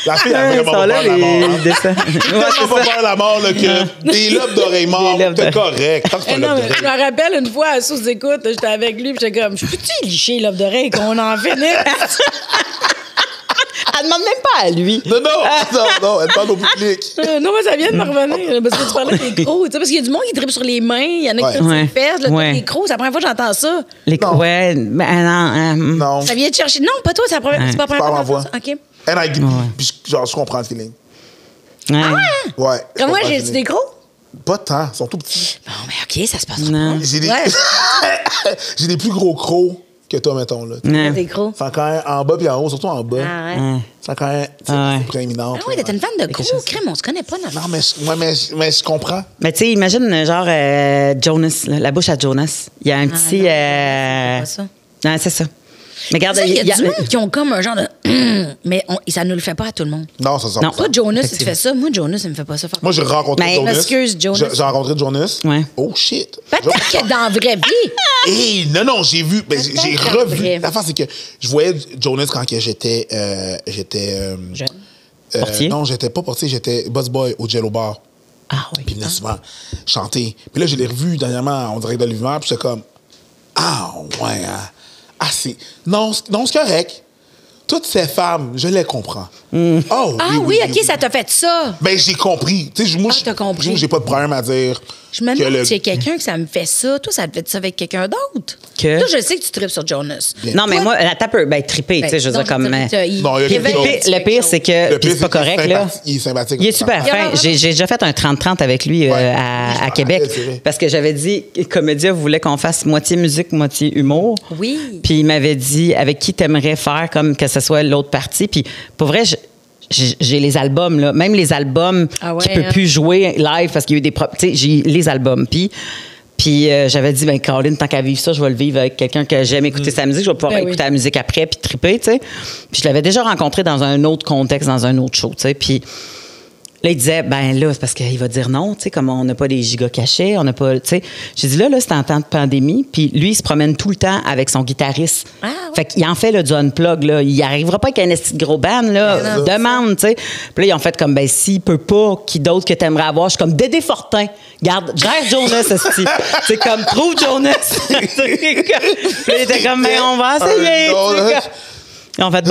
La fille a vraiment pas peur de la mort. Elle pas peur de la mort, là, que des lobes d'oreille morts, t'es correct. Je me rappelle une fois à sous-écoute, j'étais avec lui, puis j'étais comme, je peux-tu licher les lobes d'oreille qu'on en finisse? Elle demande même pas à lui. Non, elle parle au public. Non, mais ça vient de me revenir. Parce que tu parlais des crocs. Parce qu'il y a du monde qui tripe sur les mains. Il y en a qui trippent sur les fesses. Les crocs, c'est la première fois que j'entends ça. Les crocs, ouais. Non. Ça vient de chercher. Non, pas toi, c'est pas la première fois. OK. Puis je comprends le feeling. Ouais. Comme moi, j'ai des crocs? Pas tant. Ils sont tout petits. Bon, mais OK, ça se passe pas. J'ai des plus gros crocs que toi, mettons, là. Des crocs. C'est quand même en bas puis en haut, surtout en bas. C'est quand même prééminent. Ah oui, t'es une fan de crocs, crème, on se connaît pas. Non, mais je comprends. Mais tu sais, imagine genre Jonas, la bouche à Jonas. Il y a un petit... c'est pas ça. Non, c'est ça. Mais regarde, il y a du monde qui ont comme un genre de... mais ça ne le fait pas à tout le monde. Non, ça sort. Non, toi, Jonas, tu fais ça. Moi, Jonas, il me fait pas ça. Moi, j'ai rencontré Jonas. Excuse, Jonas. J'ai rencontré Jonas. Ouais. Oh, shit. Peut-être que dans la vraie vie. Hey, non, j'ai vu. J'ai revu. L'affaire, c'est que je voyais Jonas quand j'étais jeune. Portier? Non, j'étais pas portier, j'étais busboy au Jello Bar. Ah oui. Puis il venait souvent chanter. Puis là, je l'ai revu dernièrement en direct de l'hiver, puis j'étais comme, ah, ouais, hein. Ah, c'est... Non, c'est correct. Toutes ces femmes, je les comprends. Oh, oui, OK, ça t'a fait ça. Ben, j'ai compris. Tu sais, moi, t'as compris. J'ai pas de problème à dire Je me demande s'il y a quelqu'un que ça me fait ça. Toi, ça te fait ça avec quelqu'un d'autre? Toi, je sais que tu tripes sur Jonas. Non, mais moi, la tape, triper, tu sais, je veux dire, comme. Le pire, c'est que c'est pas correct, là. Il est sympathique. Il est super fin. J'ai déjà fait un 30-30 avec lui à Québec. Parce que j'avais dit, Comédia voulait qu'on fasse moitié musique, moitié humour. Oui. Puis il m'avait dit, avec qui t'aimerais faire, comme que ce soit l'autre partie. Puis pour vrai, j'ai les albums, là. Même les albums qui ne peuvent plus jouer live parce qu'il y a eu des... Tu sais, j'ai les albums. Puis j'avais dit, Caroline, tant qu'à vivre ça, je vais le vivre avec quelqu'un que j'aime écouter sa musique. Je vais pouvoir écouter la musique après puis triper, tu sais. Puis je l'avais déjà rencontré dans un autre contexte, dans un autre show, tu sais. Puis là, il disait, là, c'est parce qu'il va dire non, tu sais, comme on n'a pas des gigas cachés, on n'a pas, tu sais. J'ai dit, là, c'est en temps de pandémie, puis lui, il se promène tout le temps avec son guitariste. Ah, ouais. Fait qu'il en fait, du unplug, là. Il n'arrivera pas avec un esti de gros band, là. Demande, tu sais. Puis là, ils ont fait comme, s'il peut pas, qui d'autre que t'aimerais avoir? Je suis comme, Dédé Fortin. Garde, gère Jonas, esti. C'est comme, trouve Jonas. Puis là, il était comme, on va essayer. En fait,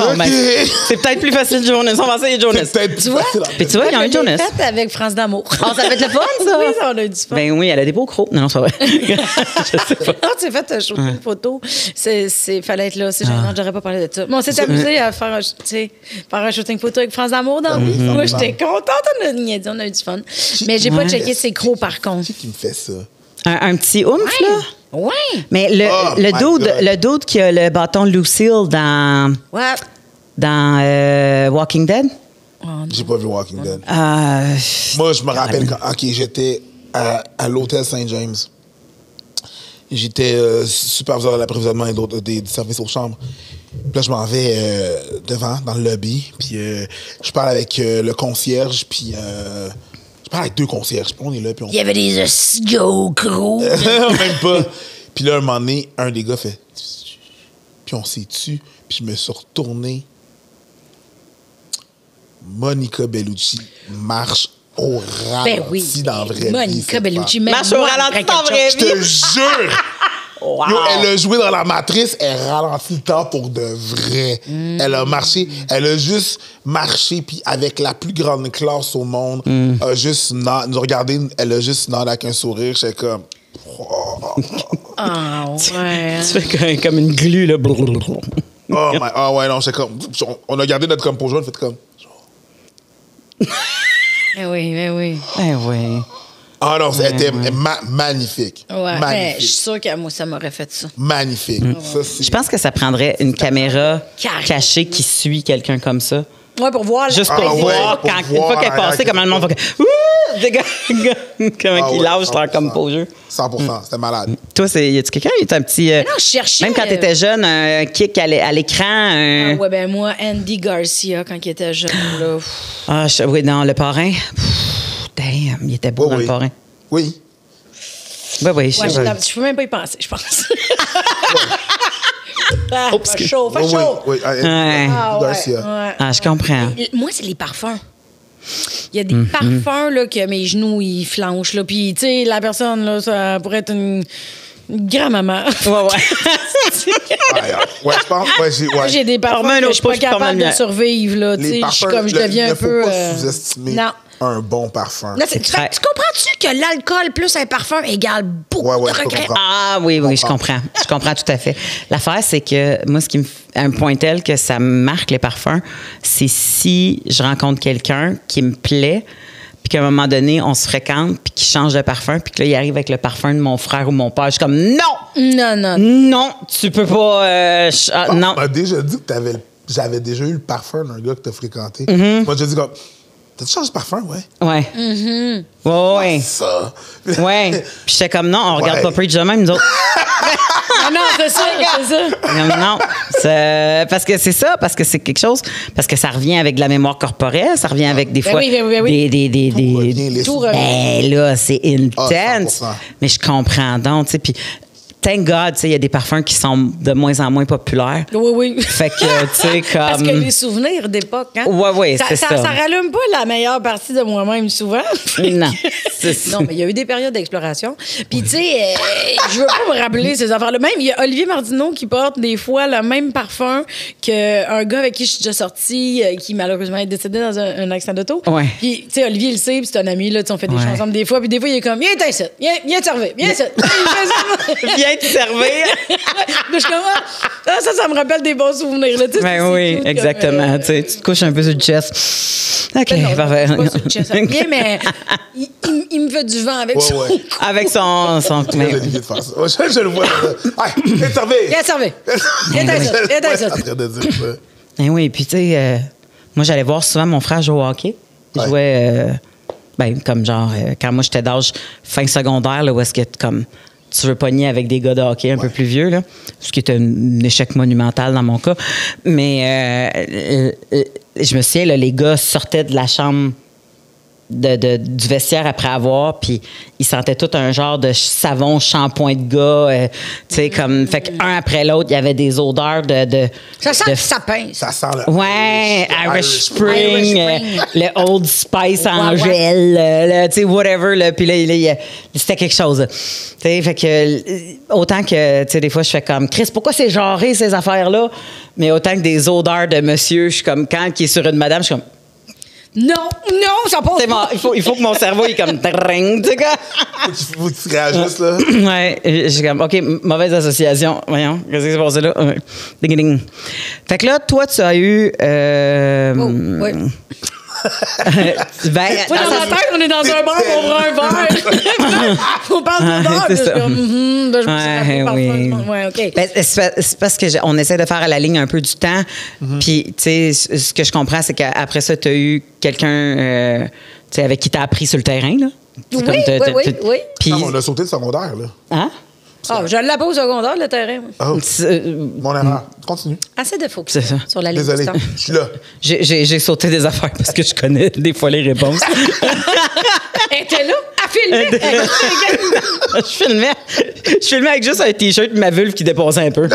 c'est peut-être plus facile Jonas. On va essayer Jonas. Tu vois? Puis tu vois, ils ont eu Jonas. fait avec France d'amour. Ça va être le fun, ça? Oui, ça, on a eu du fun. Ben oui, elle a des beaux crocs. Non, c'est vrai. Je sais pas. Quand tu as fait une photo, fallait être là. J'aurais pas parlé de ça. Mais on s'est amusé à faire un shooting photo avec France d'amour dans la vie. Moi, j'étais contente. On a eu du fun. Mais j'ai pas checké ses crocs, par contre. Qui me fait ça? Un petit oomph, là? Oui. Mais le dude qui a le bâton Lucille dans Walking Dead? J'ai pas vu Walking Dead. Moi, je me rappelle quand j'étais à l'hôtel Saint-James. J'étais superviseur de l'approvisionnement et des services aux chambres. Puis là, je m'en vais devant, dans le lobby. Puis je parle avec le concierge, puis... je parle avec 2 concierges. Puis on est là, puis il y avait des gros. Même pas. Puis là, un moment donné, un des gars fait... Puis on s'est tué. Puis je me suis retourné. Monica Bellucci marche au ralenti dans la vraie vie. Monica Bellucci marche au ralenti dans la vraie vie. Je te jure! Wow. Yo, elle a joué dans La Matrice, elle ralentit le temps pour de vrai. Elle a marché, elle a juste marché, puis avec la plus grande classe au monde, a juste nous regardé, elle a juste nagé avec un sourire, j'étais comme... Ah ouais. Tu fais comme une glu, là. Ouais, non, j'étais comme... On a gardé notre composure, on a fait comme... Eh oui. Ah non, c'était magnifique. Ouais, magnifique. Je suis sûre que moi, ça m'aurait fait ça. Magnifique. Je pense que ça prendrait une caméra cachée qui suit quelqu'un comme ça. Oui, pour voir. Juste pour voir, une fois qu'elle est passée, comment le monde va... Comment il lâche leur composure. 100%, c'était malade. Toi, y a-tu quelqu'un? Y a un petit... non, je cherchais... Même quand t'étais jeune, un kick à l'écran. Moi, Andy Garcia, quand il était jeune, là. Oui, dans Le Parrain. Damn, il était beau dans Le Parrain. Oui. Oui. Je peux même pas y penser, je pense. Fait chaud. Oui, Garcia. Je comprends. Moi, c'est les parfums. Il y a des parfums là, que mes genoux, ils flanchent. Là. Puis, tu sais, la personne, là, ça pourrait être une grand-maman. Ouais, je pense. J'ai des parfums que je suis pas capable de survivre. Là, je deviens un peu... Il ne faut pas sous-estimer un bon parfum. Là, tu comprends-tu que l'alcool plus un parfum égale beaucoup de regrets? Ah oui, je comprends. Je comprends tout à fait. L'affaire, c'est que moi, ce qui me fait un point tel que ça me marque les parfums, c'est si je rencontre quelqu'un qui me plaît, puis qu'à un moment donné, on se fréquente, puis qu'il change de parfum, puis que là, il arrive avec le parfum de mon frère ou mon père. Je suis comme, non, tu peux pas... non. On m'a déjà dit que j'avais déjà eu le parfum d'un gars que t'as fréquenté. Moi, j'ai dit comme... T'as-tu changé de parfum, Ouais. Ouais. Ça. Ouais. Puis j'étais comme, non, on regarde pas Preach de même, nous autres. Non, c'est ça. Non, parce que c'est ça, parce que c'est quelque chose, parce que ça revient avec de la mémoire corporelle, ça revient avec des fois Tout revient. Là, c'est intense. Mais je comprends donc, tu sais, puis thank God, tu sais, il y a des parfums qui sont de moins en moins populaires. Oui. Fait que, tu sais, comme... Parce que les souvenirs d'époque, hein? Oui, c'est ça. Ça rallume pas la meilleure partie de moi-même, souvent. Non, non, mais il y a eu des périodes d'exploration. Puis, tu sais, je veux pas me rappeler ces affaires-là. Même, il y a Olivier Martineau qui porte des fois le même parfum qu'un gars avec qui je suis déjà sortie, qui malheureusement est décédé dans un accident d'auto. Ouais. Puis, tu sais, Olivier, il le sait, puis c'est un ami, là, on fait des choses ensemble des fois. Puis, des fois, il est comme, viens ici, viens te servir, viens ici. Viens te servir. Je suis comme, ça me rappelle des bons souvenirs. Là, ben oui, exactement. Comme, tu te couches un peu sur le chest. OK, parfait. Pas sur le chest. Bien, mais il me fait du vent avec son... Ouais. Avec son... J'ai Olivier de faire ça. Je le vois. Viens te servir. Viens te servir. Viens te servir. En train de dire ça. Ben oui, puis tu sais, moi, j'allais voir souvent mon frère jouer au hockey. Il jouait, comme genre, quand moi, j'étais d'âge fin secondaire, là, où est-ce que, comme... Tu veux pogner avec des gars de hockey un peu plus vieux, là, ce qui est un échec monumental dans mon cas. Mais je me souviens, là, les gars sortaient de la chambre du vestiaire après avoir, puis ils sentaient tout un genre de savon, shampoing de gars, tu sais, comme... Fait qu'un après l'autre, il y avait des odeurs de ça sent le sapin. Ça sent le... Ouais, Irish Spring, le Old Spice en gel, tu sais, whatever, là, puis là, c'était quelque chose. Tu sais, fait que... Autant que, tu sais, des fois, je fais comme... Chris, pourquoi c'est genré, ces affaires-là? Mais autant que des odeurs de monsieur, je suis comme... Quand il est sur une madame, je suis comme... Non, ça passe pas. Il faut que mon cerveau est comme... Tu sais, faut que tu réagisses, là. Ouais, je suis comme... OK, mauvaise association. Voyons, qu'est-ce qui s'est passé là? Ding, ding. Fait que là, toi, tu as eu... oui. Dans ma tête, on est dans un bar, on prend un verre. On parle d'odeur. C'est ça. OK. C'est parce qu'on essaie de faire à la ligne un peu du temps. Puis, tu sais, ce que je comprends, c'est qu'après ça, tu as eu quelqu'un avec qui tu as appris sur le terrain, là. Oui. Puis, on a sauté de secondaire, là. Hein? Je l'ai pas au secondaire, le terrain. Oh. Mon erreur. Continue. Assez de focus sur la ligne. Désolé, je suis là. J'ai sauté des affaires parce que je connais des fois les réponses. Elle était là, elle filmait. Je filmais avec juste un T-shirt et ma vulve qui dépassait un peu.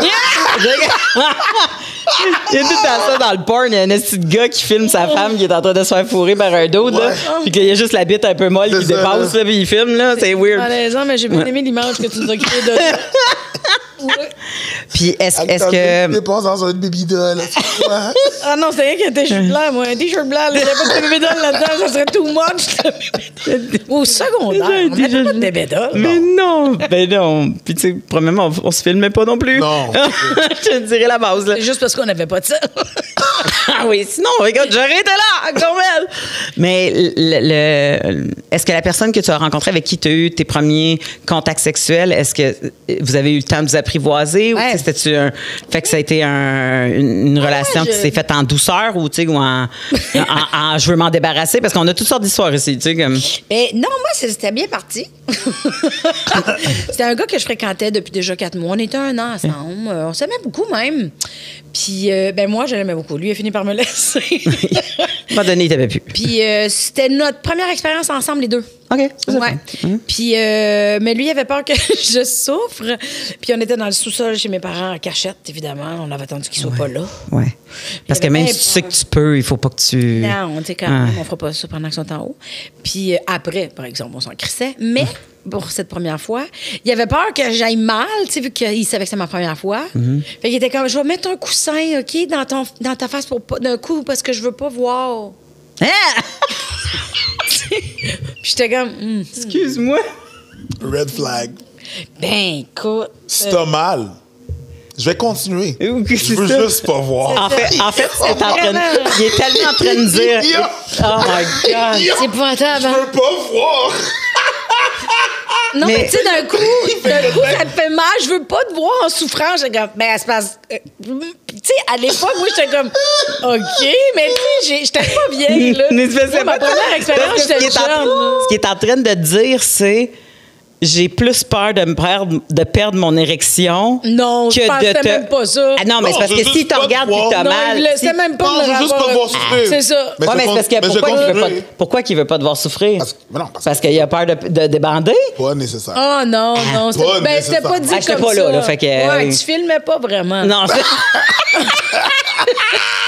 Il y a tout ça dans le porn. Il y a un petit gars qui filme sa femme qui est en train de se faire fourrer par un dude, là. Puis qu'il y a juste la bite un peu molle qui dépasse, là, puis il filme, là. C'est weird. Malaisant, mais j'ai bien aimé l'image que tu nous as créée de. Puis est-ce que. Tu dépenses dans un baby doll. Ah non, c'est rien qu'un t-shirt blanc, moi. Un t-shirt blanc, il n'y a pas de baby doll là-dedans, ça serait too much. Au secondaire, on n'avait pas de baby doll. Mais non. Ben non. Puis tu sais, premièrement, on se filmait pas non plus. Non. Je te dirais la base, là. C'est juste parce qu'on n'avait pas de ça. Ah oui, sinon, regarde, j'aurais été là, comme elle. Mais est-ce que la personne que tu as rencontrée avec qui tu as eu tes premiers contacts sexuels, est-ce que vous avez eu le temps de vous apprivoiser? Ouais. Ou c'était-tu fait que ça a été une relation qui s'est faite en douceur ou en je veux m'en débarrasser? Parce qu'on a toutes sortes d'histoires ici, tu sais, comme... Mais non, moi, c'était bien parti. C'était un gars que je fréquentais depuis déjà 4 mois. On était 1 an ensemble. On s'aimait beaucoup, même. Puis, moi, je l'aimais beaucoup. Lui, il a fini par me laisser. À un moment donné, il t'avait plus. Puis, c'était notre première expérience ensemble, les deux. OK. Ouais. Puis, mais lui, il avait peur que je souffre. Puis, on était dans le sous-sol chez mes parents en cachette, évidemment. On avait attendu qu'il soit pas là. Ouais. Parce que même si tu sais que tu peux, il faut pas que tu... Non, tu sais, quand même, on fera pas ça pendant qu'ils sont en haut. Puis, après, par exemple, on s'en crissait. Mais... pour cette première fois. Il avait peur que j'aille mal, tu sais, vu qu'il savait que c'était ma première fois. Fait qu'il était comme, je vais mettre un coussin, OK, dans ta face d'un coup, parce que je veux pas voir. Puis j'étais comme, Excuse-moi. Red flag. Ben, écoute. Si t'as mal, je vais continuer. Je veux juste pas voir. En fait, il est tellement en train de dire... Oh my God. C'est épouvantable. Je veux pas voir. Non, mais tu sais, d'un coup, ça te fait mal. Je veux pas te voir en souffrance. J'étais comme, ben, ça se passe. Tu sais, à l'époque, moi, j'étais comme, OK, mais tu sais, j'étais pas vieille, là. Mais ma première expérience, j'étais jeune. Ce qu'il est en train de dire, c'est, j'ai plus peur de perdre mon érection. Non, je pensais même pas ça. Ah non, mais c'est parce que si tu regardes et t'as mal. C'est même pas je veux juste pas te voir souffrir. C'est ça. Mais c'est parce que pourquoi qu'il veut pas te voir souffrir? Parce qu'il a peur de débander? Pas nécessaire. Oh non, c'était pas dit comme ça. J'étais pas là, fait que... Ouais, tu filmais pas vraiment. Non,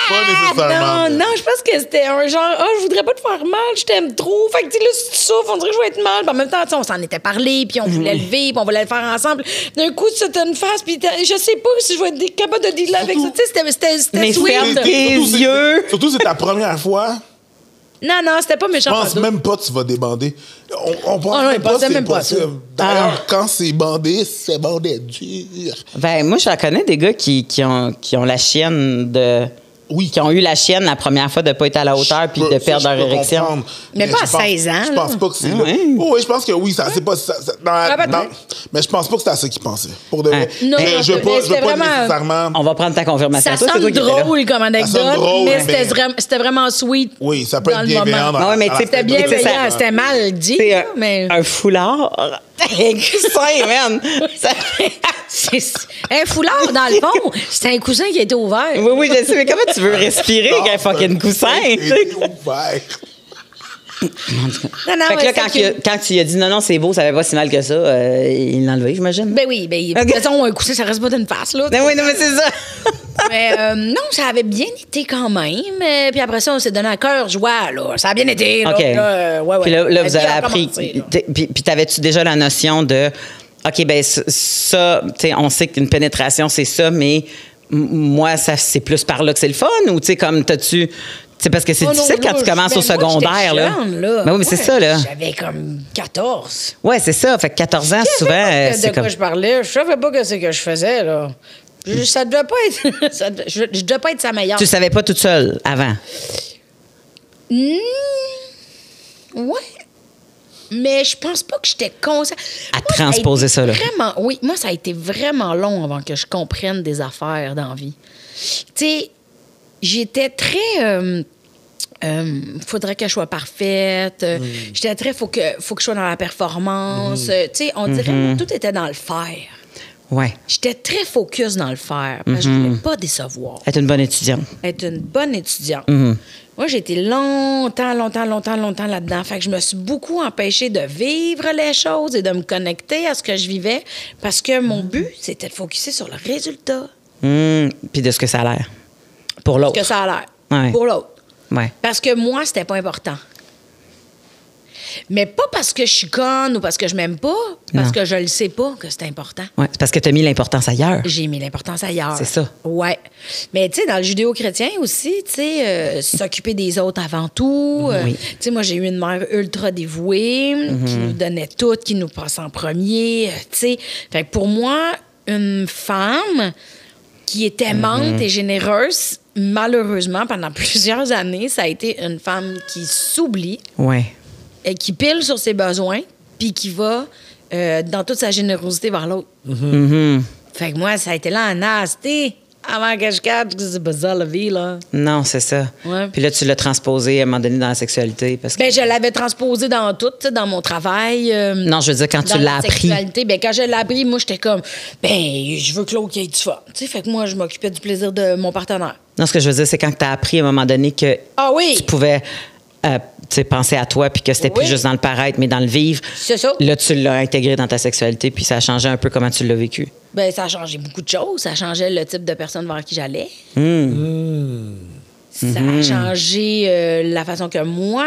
Pas nécessairement. Non, je pense que c'était un genre, je voudrais pas te faire mal, je t'aime trop. Fait que, tu sais, là, si tu souffres, on dirait que je vais être mal. Puis en même temps, on s'en était parlé, puis on voulait le vivre, puis on voulait le faire ensemble. D'un coup, tu t'as une face, puis je sais pas si je vais être capable de dealer avec ça. Tu sais, c'était sweet. Mais tes yeux. Surtout, c'est ta première fois. Non, c'était pas méchant. Je pense même pas que tu vas débander. On pense même pas que c'est possible. D'ailleurs, quand c'est bandé dur. Ben, moi, je connais des gars qui ont la chienne de... Oui. Qui ont eu la chienne la première fois de ne pas être à la hauteur puis de perdre leur érection. Mais pas à 16 ans. Je pense pas que c'est oui, je pense que oui, ça c'est pas ça. Non, mais je pense pas que c'était à ça qu'ils pensaient. Pour de vrai. Non, je veux pas nécessairement. On va prendre ta confirmation. Ça sonne drôle comme anecdote, mais c'était vraiment sweet. Oui, ça peut être bienveillant. Oui, mais c'était bienveillant, c'était mal dit. Mais un foulard. Un coussin, man! Un foulard, dans le fond, c'est un coussin qui a été ouvert. Oui, je sais, mais comment tu veux respirer avec un fucking coussin? Ouvert. Fait que là, quand tu lui as dit non, c'est beau, ça fait pas si mal que ça, il l'a enlevé, j'imagine. Ben oui, de toute façon, un coussin, ça reste pas d'une face, là. Ben oui, non, mais c'est ça. Mais non, ça avait bien été quand même. Puis après ça, on s'est donné un cœur joie, là. Ça a bien été, là. OK. Ouais. Puis là, vous avez appris. Puis t'avais-tu déjà la notion de, OK, ben ça, tu sais, on sait qu'une pénétration, c'est ça, mais moi, ça, c'est plus par là que c'est le fun? Ou, tu sais, comme, t'as-tu... C'est parce que c'est difficile quand tu commences au secondaire, moi, là. là. Ben oui, mais c'est ça, là. J'avais comme 14. Ouais, c'est ça. Fait que 14 ans, souvent. De quoi je parlais? Je savais pas que c'est que je faisais, là. Ça devait pas être. Je devais pas être sa meilleure. Tu savais pas toute seule avant? Ouais. Mais je pense pas que j'étais consciente. À transposer ça, là. Oui, moi, ça a été vraiment long avant que je comprenne des affaires dans la vie. Tu sais, j'étais très... faudrait que je sois parfaite. J'étais très... Faut que je sois dans la performance. Tu sais, on dirait que tout était dans le faire. Ouais. J'étais très focus dans le faire parce que je voulais pas décevoir. Être une bonne étudiante. Être une bonne étudiante. Moi, j'ai été longtemps là-dedans. Fait que je me suis beaucoup empêchée de vivre les choses et de me connecter à ce que je vivais parce que mon but, c'était de focusser sur le résultat. Puis de ce que ça a l'air. Pour l'autre. Ce que ça a l'air. Ouais. Pour l'autre. Ouais. Parce que moi, c'était pas important. Mais pas parce que je suis conne ou parce que je m'aime pas, parce que je le sais pas que c'est important. Oui, c'est parce que tu as mis l'importance ailleurs. J'ai mis l'importance ailleurs. C'est ça. Ouais. Mais tu sais, dans le judéo-chrétien aussi, tu sais, s'occuper des autres avant tout. Tu sais, moi, j'ai eu une mère ultra dévouée, qui nous donnait tout, qui nous passe en premier. Tu sais, fait que pour moi, une femme qui est aimante et généreuse, malheureusement, pendant plusieurs années, ça a été une femme qui s'oublie. Ouais. Et qui pile sur ses besoins, puis qui va dans toute sa générosité vers l'autre. Fait que moi, ça a été là en nasty, avant que je capte que c'est pas ça la vie, là. Non, c'est ça. Ouais. Puis là, tu l'as transposé à un moment donné dans la sexualité. Parce que... Ben, je l'avais transposé dans tout, dans mon travail. Non, je veux dire, quand tu l'as appris. Ben, quand je l'ai appris, moi, j'étais comme, je veux que l'autre ait du fun. Tu sais, fait que moi, je m'occupais du plaisir de mon partenaire. Non, ce que je veux dire, c'est quand tu as appris à un moment donné que tu pouvais penser à toi puis que c'était plus juste dans le paraître, mais dans le vivre. C'est ça. Là, tu l'as intégré dans ta sexualité puis ça a changé un peu comment tu l'as vécu. Ben, ça a changé beaucoup de choses. Ça a changé le type de personne vers qui j'allais. Ça a changé la façon que moi,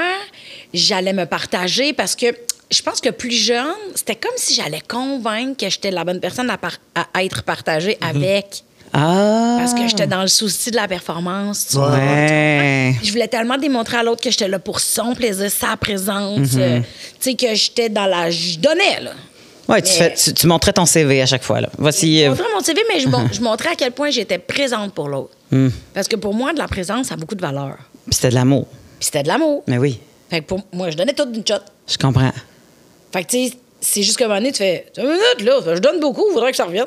j'allais me partager parce que je pense que plus jeune, c'était comme si j'allais convaincre que j'étais la bonne personne à être partagée avec. Parce que j'étais dans le souci de la performance. Tu vois. Je voulais tellement démontrer à l'autre que j'étais là pour son plaisir, sa présence. Tu sais, que j'étais dans la... Je donnais, là. Oui, tu montrais ton CV à chaque fois, là. Voici... Je montrais mon CV, mais je montrais à quel point j'étais présente pour l'autre. Parce que pour moi, de la présence, ça a beaucoup de valeur. Puis c'était de l'amour. Puis c'était de l'amour. Mais oui. Fait que pour moi, je donnais tout d'une shot. Je comprends. Fait que, tu sais, c'est juste qu'à un moment donné, tu fais, une minute, là, je donne beaucoup, il faudrait que ça revienne.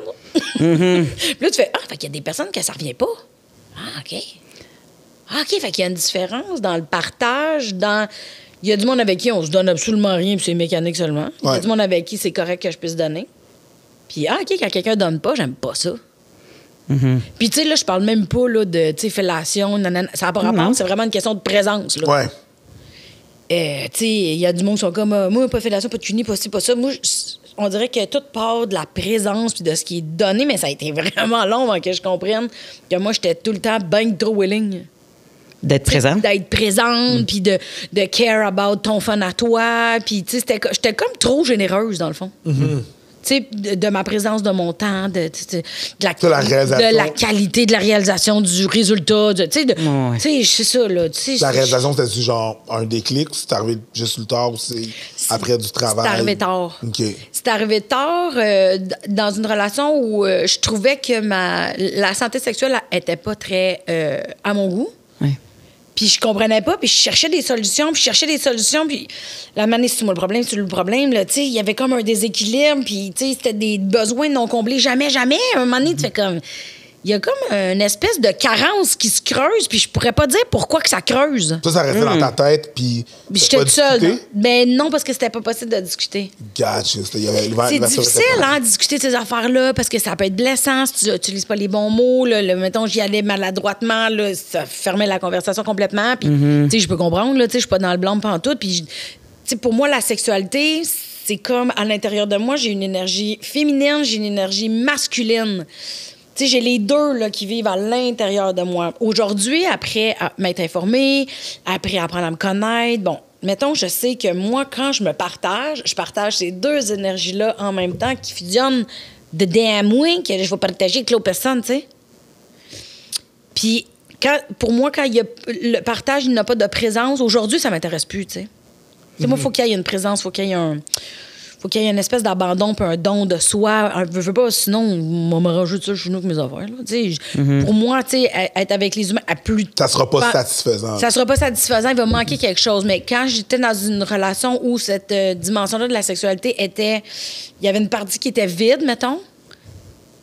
Puis là, tu fais, fait qu'il y a des personnes que ça revient pas. OK. OK, fait qu'il y a une différence dans le partage, dans... Il y a du monde avec qui on se donne absolument rien, puis c'est mécanique seulement. Il y a du monde avec qui c'est correct que je puisse donner. Puis, OK, quand quelqu'un donne pas, j'aime pas ça. Puis, tu sais, là, je parle même pas là, de fellation, nanana. Ça n'a pas rapport, c'est vraiment une question de présence. Là. Ouais. Tu sais, il y a du monde qui sont comme, moi, pas fellation, pas de cuni, pas ci, pas ça. Moi, on dirait que tout part de la présence puis de ce qui est donné, mais ça a été vraiment long avant que je comprenne que moi, j'étais tout le temps bien trop willing. D'être présente? D'être présente, puis de care about ton fun à toi. Puis, tu sais, j'étais comme trop généreuse, dans le fond. Tu sais, de ma présence, de mon temps, de la qualité de la réalisation, du résultat. Tu sais, c'est ça, là. La réalisation, c'était genre un déclic ou c'est arrivé juste plus tard ou c'est après du travail? C'est arrivé tard. OK. C'est arrivé tard dans une relation où je trouvais que la santé sexuelle était pas très à mon goût. Puis je comprenais pas, puis je cherchais des solutions, puis la manée, c'est moi le problème, là, tu sais, il y avait comme un déséquilibre, puis tu sais, c'était des besoins non comblés, jamais, à un moment donné, tu fais comme, il y a comme une espèce de carence qui se creuse, puis je pourrais pas dire pourquoi que ça creuse. Ça restait dans ta tête, puis j'étais toute seule. Ben non, parce que c'était pas possible de discuter. Gotcha. C'est difficile, hein, discuter de ces affaires-là, parce que ça peut être blessant si tu n'utilises pas les bons mots. Là, mettons, j'y allais maladroitement, là, ça fermait la conversation complètement. Puis, tu sais, je peux comprendre, là, tu sais, je suis pas dans le blanc pantoute. Puis, tu sais, pour moi, la sexualité, c'est comme à l'intérieur de moi, j'ai une énergie féminine, j'ai une énergie masculine. Tu sais, j'ai les deux là, qui vivent à l'intérieur de moi. Aujourd'hui, après m'être informée, après apprendre à me connaître, bon, mettons, je sais que moi, quand je partage ces deux énergies-là en même temps qui fusionnent de damn way que je vais partager avec l'autre personne, tu sais. Puis, pour moi, quand il y a le partage, il n'a pas de présence, aujourd'hui, ça m'intéresse plus, tu sais. Moi, il faut qu'il y ait une présence, faut qu'il y ait une espèce d'abandon puis un don de soi. Je veux pas, sinon, on me rajoute ça chez nous avec mes affaires. Pour moi, être avec les humains, ça sera pas satisfaisant. Ça sera pas satisfaisant, il va manquer quelque chose. Mais quand j'étais dans une relation où cette dimension-là de la sexualité était... Il y avait une partie qui était vide, mettons.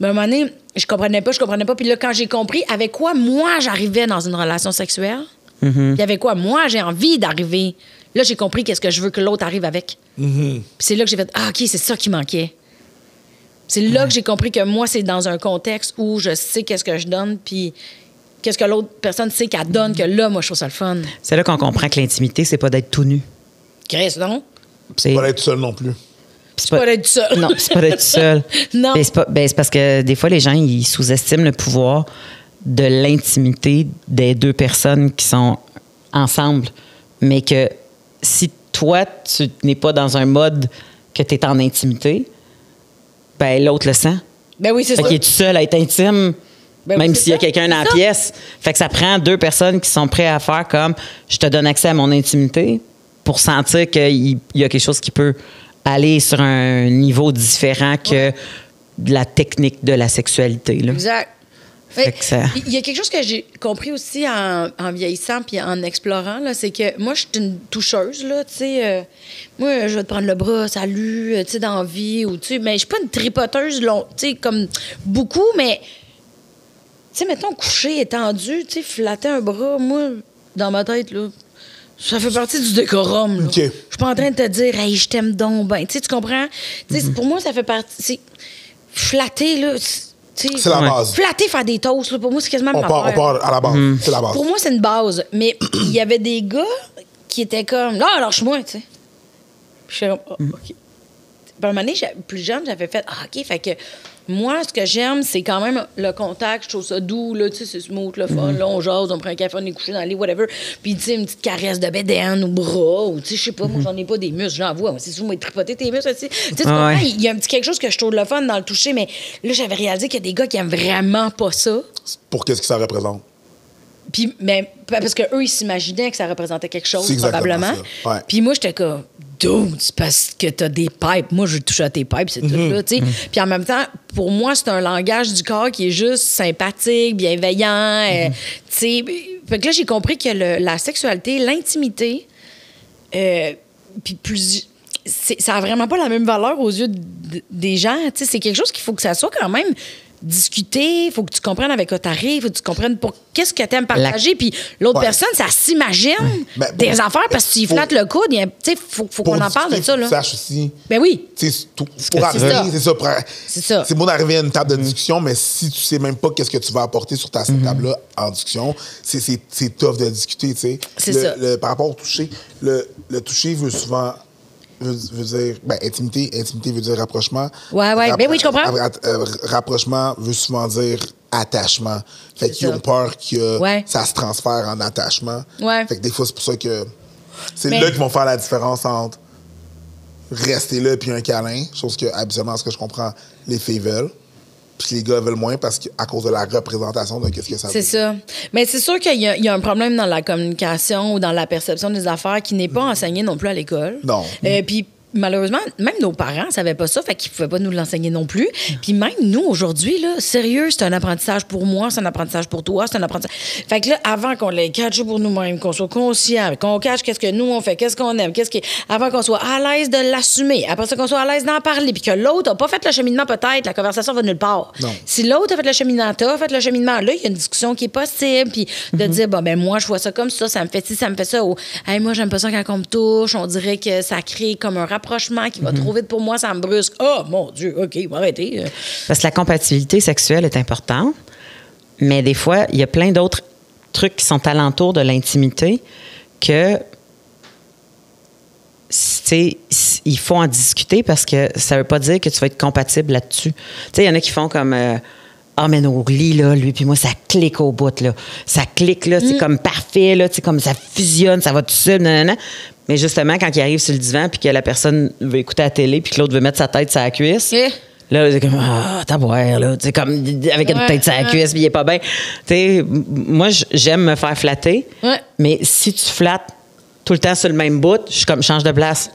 Mais à un moment donné, je comprenais pas. Puis là, quand j'ai compris avec quoi moi j'arrivais dans une relation sexuelle, il y avait quoi moi j'ai envie d'arriver... Là, j'ai compris qu'est-ce que je veux que l'autre arrive avec. Puis c'est là que j'ai fait, OK, c'est ça qui manquait. C'est là que j'ai compris que moi, c'est dans un contexte où je sais qu'est-ce que je donne, puis qu'est-ce que l'autre personne sait qu'elle donne, que là, moi, je trouve ça le fun. C'est là qu'on comprend que l'intimité, c'est pas d'être tout nu. Chris, non? C'est pas d'être seul non plus. C'est pas d'être seul. Non, c'est pas d'être seul. Non. C'est parce que des fois, les gens, ils sous-estiment le pouvoir de l'intimité des deux personnes qui sont ensemble, mais que si toi, tu n'es pas dans un mode que tu es en intimité, ben l'autre le sent. Ben oui, c'est ça. Fait qu'il est tout seul à être intime, même s'il y a quelqu'un dans la pièce. Fait que ça prend deux personnes qui sont prêtes à faire comme je te donne accès à mon intimité pour sentir qu'il y a quelque chose qui peut aller sur un niveau différent que de la technique de la sexualité. Là. Exact. Ça... Il y a quelque chose que j'ai compris aussi en vieillissant puis en explorant, là, c'est que moi, je suis une toucheuse, là, tu sais. Moi, je vais te prendre le bras, salut, tu sais, dans la vie, ou tu sais, mais je suis pas une tripoteuse, tu sais, comme beaucoup, mais, tu sais, mettons, coucher, étendu, tu sais, flatter un bras, moi, dans ma tête, là, ça fait partie du décorum, là. Okay. Je suis pas en train de te dire, hey, je t'aime donc ben, tu sais, tu comprends? Tu sais, pour moi, ça fait partie, c'est flatter, là, c'est la base. Flatter, faire des toasts, là, pour moi, c'est quasiment on part à la base. C'est la base. Pour moi, c'est une base. Mais il y avait des gars qui étaient comme, là, lâche-moi, tu sais. Puis je suis comme, OK. Puis à un moment donné, plus jeune, j'avais fait, OK, fait que moi, ce que j'aime, c'est quand même le contact. Je trouve ça doux, là, tu sais, c'est smooth, le fun. Là, on jase, on prend un café, on est couché dans le lit, whatever. Puis, tu sais, une petite caresse de bédaine au bras, ou, tu sais, je sais pas, moi, j'en ai pas des muscles, j'en vois. C'est souvent tripoter tes muscles, tu sais. Tu comprends? Il y a un petit quelque chose que je trouve le fun dans le toucher, mais là, j'avais réalisé qu'il y a des gars qui aiment vraiment pas ça. Pour qu'est-ce que ça représente? Puis, mais, parce qu'eux, ils s'imaginaient que ça représentait quelque chose, probablement. Ouais. Puis moi, j'étais comme, dude, c'est parce que t'as des pipes. Moi, je veux toucher à tes pipes, c'est tout, là, tu sais. Puis en même temps, pour moi, c'est un langage du corps qui est juste sympathique, bienveillant, tu sais. Fait que là, j'ai compris que la sexualité, l'intimité, puis ça a vraiment pas la même valeur aux yeux des gens, tu sais. C'est quelque chose qu'il faut que ça soit quand même discuter, il faut que tu comprennes avec quoi t'arrives, il faut que tu comprennes pour qu'est-ce que t'aimes partager, puis l'autre personne, ça s'imagine des affaires parce que tu y flattes le coude, tu sais, faut qu'on en parle de ça, là. Tu saches aussi. Ben oui. Pour arriver, c'est ça. C'est bon d'arriver à une table de discussion, mais si tu sais même pas qu'est-ce que tu vas apporter sur cette table-là en discussion, c'est tough de discuter, tu sais. C'est ça. Par rapport au toucher, le toucher veut souvent... veut dire intimité veut dire rapprochement. Ouais. Ben oui, je comprends. Rapprochement veut souvent dire attachement. Fait qu'ils ont peur que ça se transfère en attachement. Ouais. Fait que des fois, c'est pour ça que c'est là qu'ils vont faire la différence entre rester là puis un câlin, chose que, habituellement, ce que je comprends, les filles veulent. Puis les gars veulent moins à cause de la représentation de qu'est-ce que ça veut dire. C'est ça. Mais c'est sûr qu'il y a un problème dans la communication ou dans la perception des affaires qui n'est pas enseigné non plus à l'école. Non. Puis malheureusement, même nos parents ne savaient pas ça, fait qu'ils ne pouvaient pas nous l'enseigner non plus. Puis même nous, aujourd'hui, là, sérieux, c'est un apprentissage pour moi, c'est un apprentissage pour toi, c'est un apprentissage... Fait que là, avant qu'on les catche pour nous-mêmes, qu'on soit conscient, qu'on cache qu'est-ce que nous, on fait, qu'est-ce qu'on aime, avant qu'on soit à l'aise de l'assumer, après ça, qu'on soit à l'aise d'en parler, puis que l'autre n'a pas fait le cheminement, peut-être, la conversation va nulle part. Non. Si l'autre a fait le cheminement, t'as fait le cheminement, là, il y a une discussion qui est possible, puis de dire, moi, je vois ça comme ça me fait ci, ça me fait ça, ou, hey, moi, j'aime pas ça quand on me touche, on dirait que ça crée comme un rapprochement qui va trop vite pour moi, ça me brusque. Oh, mon Dieu, OK, on va arrêter. Parce que la compatibilité sexuelle est importante, mais des fois, il y a plein d'autres trucs qui sont alentour de l'intimité que, il faut en discuter parce que ça veut pas dire que tu vas être compatible là-dessus. Tu sais, il y en a qui font comme... mais nos lits, là, lui puis moi, ça clique au bout, là. Ça clique, là, c'est comme parfait, là, tu sais, comme ça fusionne, ça va tout seul, nanana. Mais justement, quand il arrive sur le divan puis que la personne veut écouter la télé puis que l'autre veut mettre sa tête sur la cuisse, là, c'est comme, t'as boire, là, tu sais, comme avec une tête sur la cuisse puis il est pas bien. Tu sais, moi, j'aime me faire flatter, mais si tu flattes tout le temps sur le même bout, je suis comme, change de place.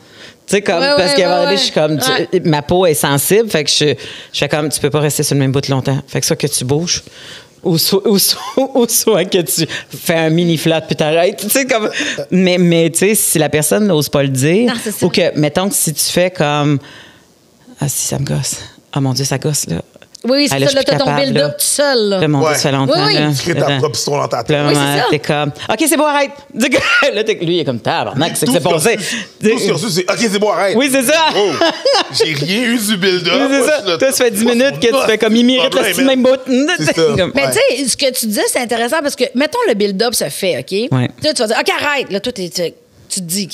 Tu sais, comme, parce qu'à un moment donné, je suis comme, ma peau est sensible, fait que je fais comme, tu peux pas rester sur le même bout longtemps. Fait que soit que tu bouges, ou soit que tu fais un mini flat puis t'arrêtes. Tu sais, comme, mais tu sais, si la personne n'ose pas le dire, ou que, mettons que si tu fais comme, si ça me gosse. Ah, mon Dieu, ça gosse, là. Oui, c'est ça, là, t'as ton build-up tout seul, là. Là, mon Dieu, ça fait longtemps, là. Tu crées ta propre histoire dans ta tête. Oui, c'est ça. T'es comme, OK, c'est bon, arrête. Là, lui, il est comme, tabarnak, c'est que c'est passé. Tout ce qu'il a reçu, c'est, OK, c'est bon, arrête. Oui, c'est ça. Oh, j'ai rien eu du build-up. Oui, c'est ça. Toi, ça fait 10 minutes que tu fais comme, il mérite le même bout. C'est ça. Mais tu sais, ce que tu disais, c'est intéressant parce que, mettons, le build-up se fait, OK? Ouais. Là, tu vas dire, OK, arrête. Là, toi, tu te dis,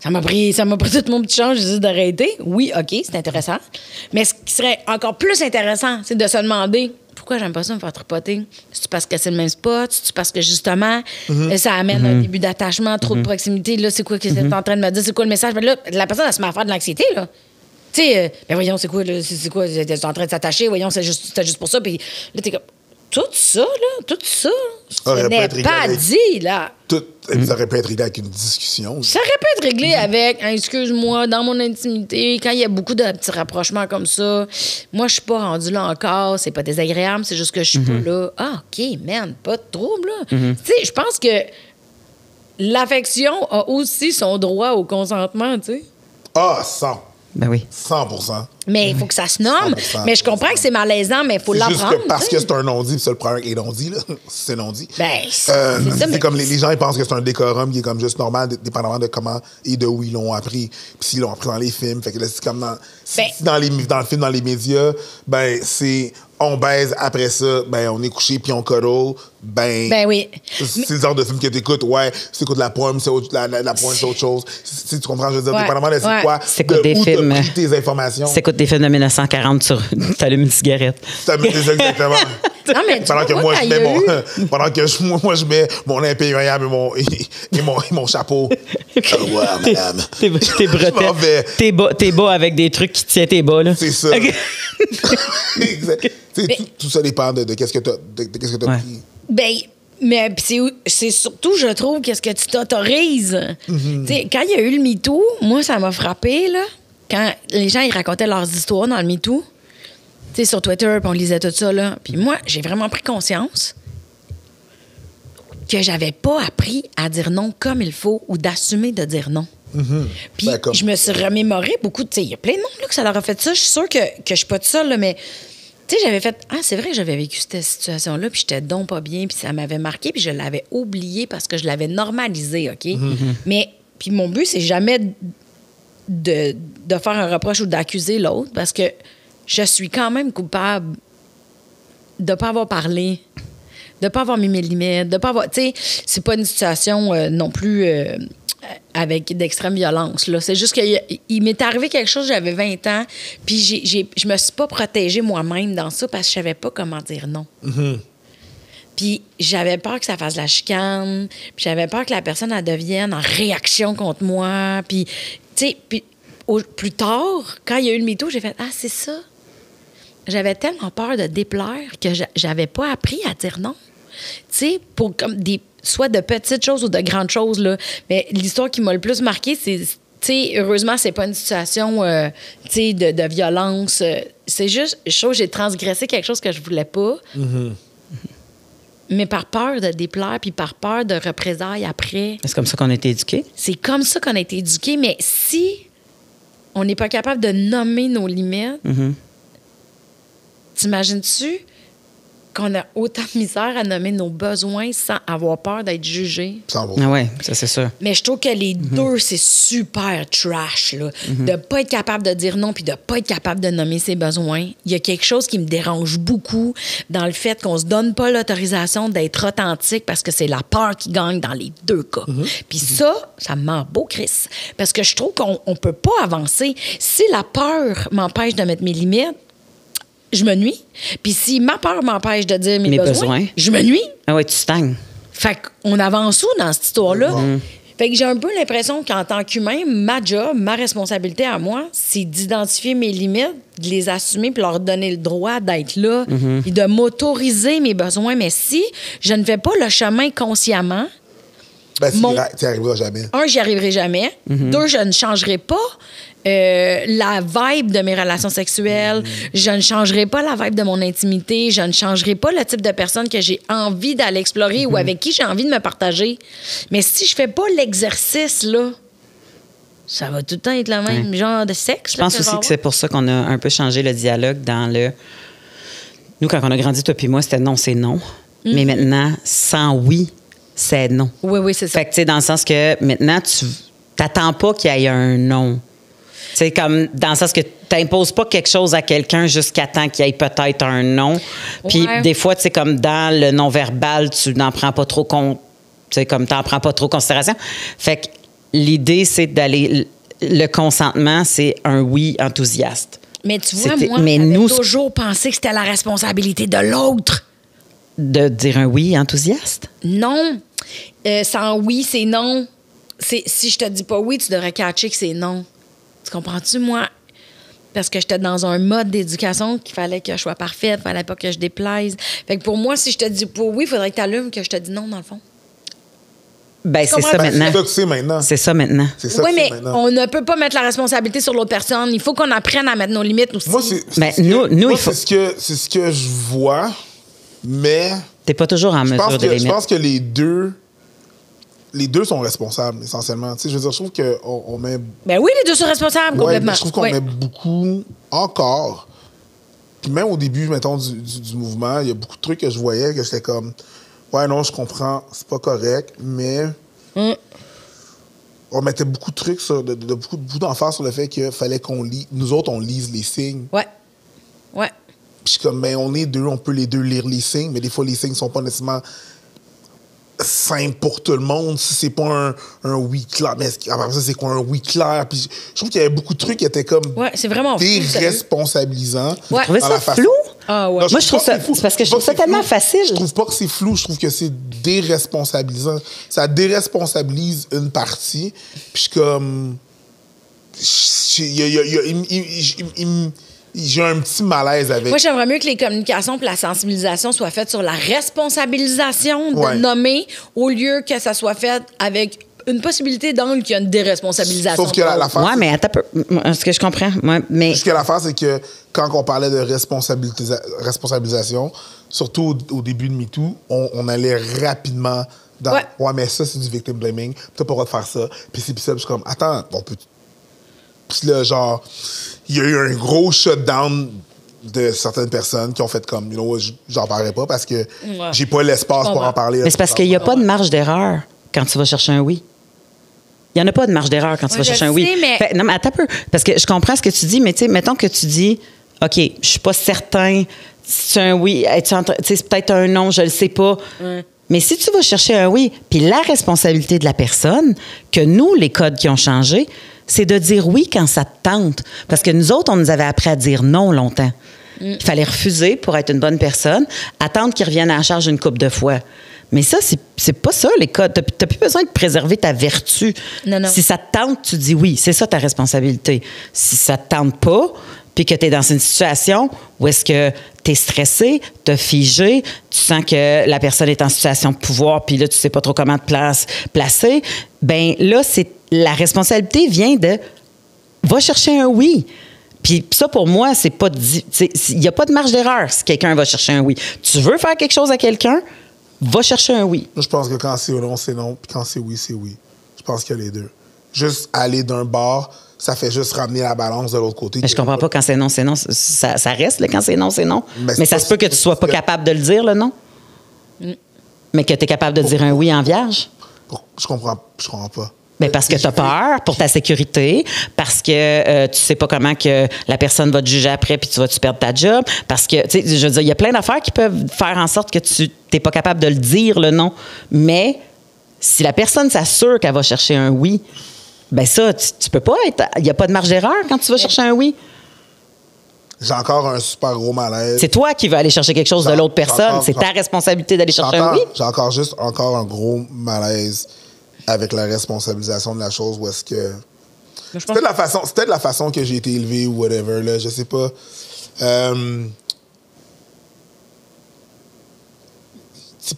ça m'a pris tout mon petit change, j'ai dit d'arrêter. Oui, OK, c'est intéressant. Mais ce qui serait encore plus intéressant, c'est de se demander pourquoi j'aime pas ça me faire tripoter. C'est parce que c'est le même spot, c'est parce que justement, ça amène un début d'attachement, trop de proximité. Là, c'est quoi que c'est en train de me dire? C'est quoi le message? Ben là, la personne, elle se met à faire de l'anxiété, là. Tu sais, ben voyons, c'est quoi, là? C'est quoi? T'es en train de s'attacher, voyons, c'est juste pour ça. Puis là, t'es comme. Tout ça, ce n'est pas dit, là. Ça aurait pu être réglé avec une discussion. Ça aurait pu être réglé avec, excuse-moi, dans mon intimité, quand il y a beaucoup de petits rapprochements comme ça, moi, je suis pas rendue là encore, c'est pas désagréable, c'est juste que je suis pas là. Ah, OK, man, pas de trouble, là. Tu sais, je pense que l'affection a aussi son droit au consentement, tu sais. Ah, 100. Ben oui. 100%. Mais il faut que ça se nomme. 100%. Mais je comprends que c'est malaisant, mais il faut l'apprendre. Juste que parce que c'est un non-dit, puis ça, le problème est non-dit, là. C'est non-dit. Ben, c'est comme les gens, ils pensent que c'est un décorum qui est comme juste normal, dépendamment de comment et de où ils l'ont appris. Puis s'ils l'ont appris dans les films. Fait que là, c'est comme dans le film, dans les médias, ben, c'est on baise, après ça, ben, on est couché puis on cuddle. Ben oui. C'est le genre de film que t'écoutes, c'est quoi de la pomme, la pomme, c'est autre chose. Tu comprends, je veux dire, dépendamment de c'est quoi, de où t'as pris tes informations. T'écoutes des films de 1940 sur t'allumes une cigarette. Exactement. Non, mais pendant que moi, je mets mon impérial et mon chapeau. Au revoir, madame. Tes bretelles. Tes bas avec des trucs qui tiennent tes bas, là. C'est ça. Tout ça dépend de qu'est-ce que t'as pris. Ben, mais c'est surtout, je trouve, qu'est-ce que tu t'autorises. Quand il y a eu le MeToo, moi, ça m'a frappé, là. Quand les gens, ils racontaient leurs histoires dans le MeToo, tu sais, sur Twitter, puis on lisait tout ça, là. Puis moi, j'ai vraiment pris conscience que j'avais pas appris à dire non comme il faut ou d'assumer de dire non. Puis je me suis remémoré beaucoup, tu sais, il y a plein de monde là, que ça leur a fait ça. Je suis sûre que je suis pas toute seule, là, mais Tu sais, j'avais fait, c'est vrai que j'avais vécu cette situation-là, puis j'étais donc pas bien, puis ça m'avait marqué, puis je l'avais oublié parce que je l'avais normalisé, OK? Mais, puis mon but, c'est jamais de faire un reproche ou d'accuser l'autre, parce que je suis quand même coupable de pas avoir parlé, de pas avoir mis mes limites, de pas avoir... Tu sais, c'est pas une situation non plus avec d'extrême violence, là. C'est juste qu'il m'est arrivé quelque chose, j'avais 20 ans, puis je me suis pas protégée moi-même dans ça parce que je savais pas comment dire non. Puis j'avais peur que ça fasse de la chicane, puis j'avais peur que la personne, elle devienne en réaction contre moi, puis... Tu sais, puis plus tard, quand il y a eu le MeToo, j'ai fait « c'est ça ». J'avais tellement peur de déplaire que j'avais pas appris à dire non. Tu sais, pour comme soit de petites choses ou de grandes choses, là. Mais l'histoire qui m'a le plus marquée, c'est, tu sais, heureusement, c'est pas une situation, tu sais, de violence. C'est juste, j'ai transgressé quelque chose que je voulais pas. Mais par peur de déplaire, puis par peur de représailles après. C'est comme ça qu'on a été éduqués? C'est comme ça qu'on a été éduqués, mais si on n'est pas capable de nommer nos limites, t'imagines-tu qu'on a autant de misère à nommer nos besoins sans avoir peur d'être jugé? Ah oui, ça c'est sûr. Mais je trouve que les deux, c'est super trash, là. De pas être capable de dire non puis de pas être capable de nommer ses besoins. Il y a quelque chose qui me dérange beaucoup dans le fait qu'on se donne pas l'autorisation d'être authentique parce que c'est la peur qui gagne dans les deux cas. Puis ça me ment beau, Chris. Parce que je trouve qu'on peut pas avancer. Si la peur m'empêche de mettre mes limites, je me nuis. Puis si ma peur m'empêche de dire mes besoins, je me nuis. Ah oui, tu stagnes. Fait qu'on avance où dans cette histoire-là? Fait que j'ai un peu l'impression qu'en tant qu'humain, ma job, ma responsabilité à moi, c'est d'identifier mes limites, de les assumer puis leur donner le droit d'être là et de m'autoriser mes besoins. Mais si je ne fais pas le chemin consciemment... Tu n'y arriveras jamais. J'y arriverai jamais. Deux, je ne changerai pas la vibe de mes relations sexuelles. Je ne changerai pas la vibe de mon intimité. Je ne changerai pas le type de personne que j'ai envie d'aller explorer ou avec qui j'ai envie de me partager. Mais si je fais pas l'exercice, là, ça va tout le temps être le même genre de sexe. Je pense aussi que c'est pour ça qu'on a un peu changé le dialogue dans le... Nous, quand on a grandi, toi puis moi, c'était non, c'est non. Mais maintenant, sans oui, c'est non. Oui, c'est ça. Fait que, tu sais, dans le sens que maintenant, tu t'attends pas qu'il y ait un non. C'est comme dans le sens que tu n'imposes pas quelque chose à quelqu'un jusqu'à temps qu'il y ait peut-être un non. Puis des fois, tu sais, comme dans le non-verbal, tu n'en prends pas trop compte. Tu sais, comme tu n'en prends pas trop considération. Fait que l'idée, c'est d'aller... Le consentement, c'est un oui enthousiaste. Mais tu vois, moi, j'avais toujours pensé que c'était la responsabilité de l'autre. De dire un oui enthousiaste? Non. Sans oui, c'est non. Si je te dis pas oui, tu devrais catcher que c'est non. Tu comprends-tu, moi? Parce que j'étais dans un mode d'éducation qu'il fallait que je sois parfaite, il fallait pas que je déplaise. Fait que pour moi, si je te dis pas oui, il faudrait que tu allumes que je te dis non, dans le fond. Ben, c'est ça maintenant. C'est ça que c'est maintenant. C'est ça maintenant. Oui, mais on ne peut pas mettre la responsabilité sur l'autre personne. Il faut qu'on apprenne à mettre nos limites aussi. Moi, c'est ce que je vois, mais... T'es pas toujours en mesure de les mettre. Je pense que les deux sont responsables, essentiellement. Tu sais, je veux dire, je trouve qu'on met... Ben oui, les deux sont responsables, complètement. Je trouve qu'on met beaucoup, encore. Puis même au début, mettons, du mouvement, il y a beaucoup de trucs que je voyais que j'étais comme... Ouais, non, je comprends, c'est pas correct, mais... On mettait beaucoup de trucs, beaucoup d'emphase sur le fait qu'il fallait qu'on lise... Nous autres, on lise les signes. Ouais. Puis je suis comme, ben, on est deux, on peut les deux lire les signes, mais des fois, les signes sont pas nécessairement... simple pour tout le monde si c'est pas un oui clair. Mais après ça, c'est quoi un oui clair? Puis je trouve qu'il y avait beaucoup de trucs qui étaient comme c'est vraiment déresponsabilisants. Vous trouvez ça flou? Ah ouais. Non, moi, je trouve ça... C'est parce que je trouve ça tellement facile. Je trouve pas que c'est flou. Je trouve que c'est déresponsabilisant. Ça déresponsabilise une partie. Puis je suis comme... J'ai un petit malaise avec. Moi, j'aimerais mieux que les communications et la sensibilisation soient faites sur la responsabilisation de nommer au lieu que ça soit fait avec une possibilité d'angle qu'il y a une déresponsabilisation. Sauf que l'affaire... Oui, mais attends un peu. Ce que je comprends. Mais... Juste que l'affaire, c'est que quand on parlait de responsabilisation, surtout au début de MeToo, on allait rapidement dans... Ouais, mais ça, c'est du victim blaming. T'as pas le droit de faire ça. Puis c'est puis ça. Puis je suis comme, attends, on peut... Puis là, genre... Il y a eu un gros shutdown de certaines personnes qui ont fait comme, j'en parlerai pas parce que j'ai pas l'espace pour en parler. Mais c'est parce qu'il n'y a pas de marge d'erreur quand tu vas chercher un oui. Il n'y en a pas de marge d'erreur quand tu vas chercher un oui. Mais... non, mais attends un peu. Parce que je comprends ce que tu dis, mais tu sais, mettons que tu dis, OK, je suis pas certain si c'est un oui, c'est peut-être un non, je le sais pas. Mais si tu vas chercher un oui, puis la responsabilité de la personne, que nous, les codes qui ont changé, c'est de dire oui quand ça te tente. Parce que nous autres, on nous avait appris à dire non longtemps. Il fallait refuser pour être une bonne personne, attendre qu'ils reviennent à la charge une couple de fois. Mais ça, c'est pas ça, les codes. T'as plus besoin de préserver ta vertu. Non. Si ça te tente, tu dis oui. C'est ça ta responsabilité. Si ça te tente pas, puis que tu es dans une situation où est-ce que tu es stressé, tu as figé, tu sens que la personne est en situation de pouvoir, puis là, tu sais pas trop comment te placer, bien là, la responsabilité vient de va chercher un oui. Puis ça, pour moi, c'est pas... Il n'y a pas de marge d'erreur si quelqu'un va chercher un oui. Tu veux faire quelque chose à quelqu'un, va chercher un oui. Moi, je pense que quand c'est non, c'est non, puis quand c'est oui, c'est oui. Je pense qu'il y a les deux. Juste aller d'un bord, ça fait juste ramener la balance de l'autre côté. Mais je comprends pas, quand c'est non, c'est non. Ça reste, là, quand c'est non, c'est non. Mais ça se peut que tu sois pas capable de le dire, le non. Mais que tu es capable de dire un oui en vierge. Je comprends pas. Bien, parce que tu as peur pour ta sécurité, parce que tu sais pas comment que la personne va te juger après puis tu vas perdre ta job, parce que, tu sais, je veux dire, il y a plein d'affaires qui peuvent faire en sorte que tu n'es pas capable de le dire, le non. Mais si la personne s'assure qu'elle va chercher un oui, ben ça, tu peux pas être... Il n'y a pas de marge d'erreur quand tu vas chercher un oui. J'ai encore un super gros malaise. C'est toi qui vas aller chercher quelque chose de l'autre personne. C'est ta responsabilité d'aller chercher un oui. J'ai encore un gros malaise avec la responsabilisation de la chose où est-ce que... C'est peut-être la façon que j'ai été élevé ou whatever, là, je sais pas.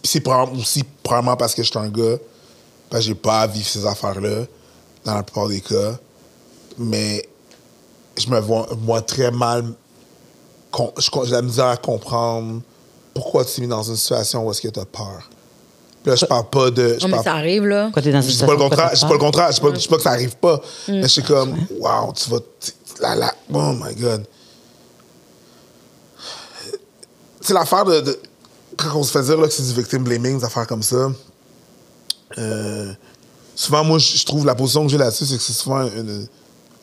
C'est probablement parce que je suis un gars, parce que j'ai pas à vivre ces affaires-là, dans la plupart des cas. Mais je me vois, moi, très mal... J'ai la misère à comprendre pourquoi tu es mis dans une situation où est-ce que tu as peur. Puis là, je parle pas de... Non, mais ça arrive, là. Quand t'es dans une Je dis pas le contraire. Je dis pas que ça arrive pas. Mais je suis comme, wow, tu vas... oh my God. C'est l'affaire de... Quand on se fait dire là, que c'est du victim blaming, des affaires comme ça, souvent, moi, je trouve la position que j'ai là-dessus, c'est que c'est souvent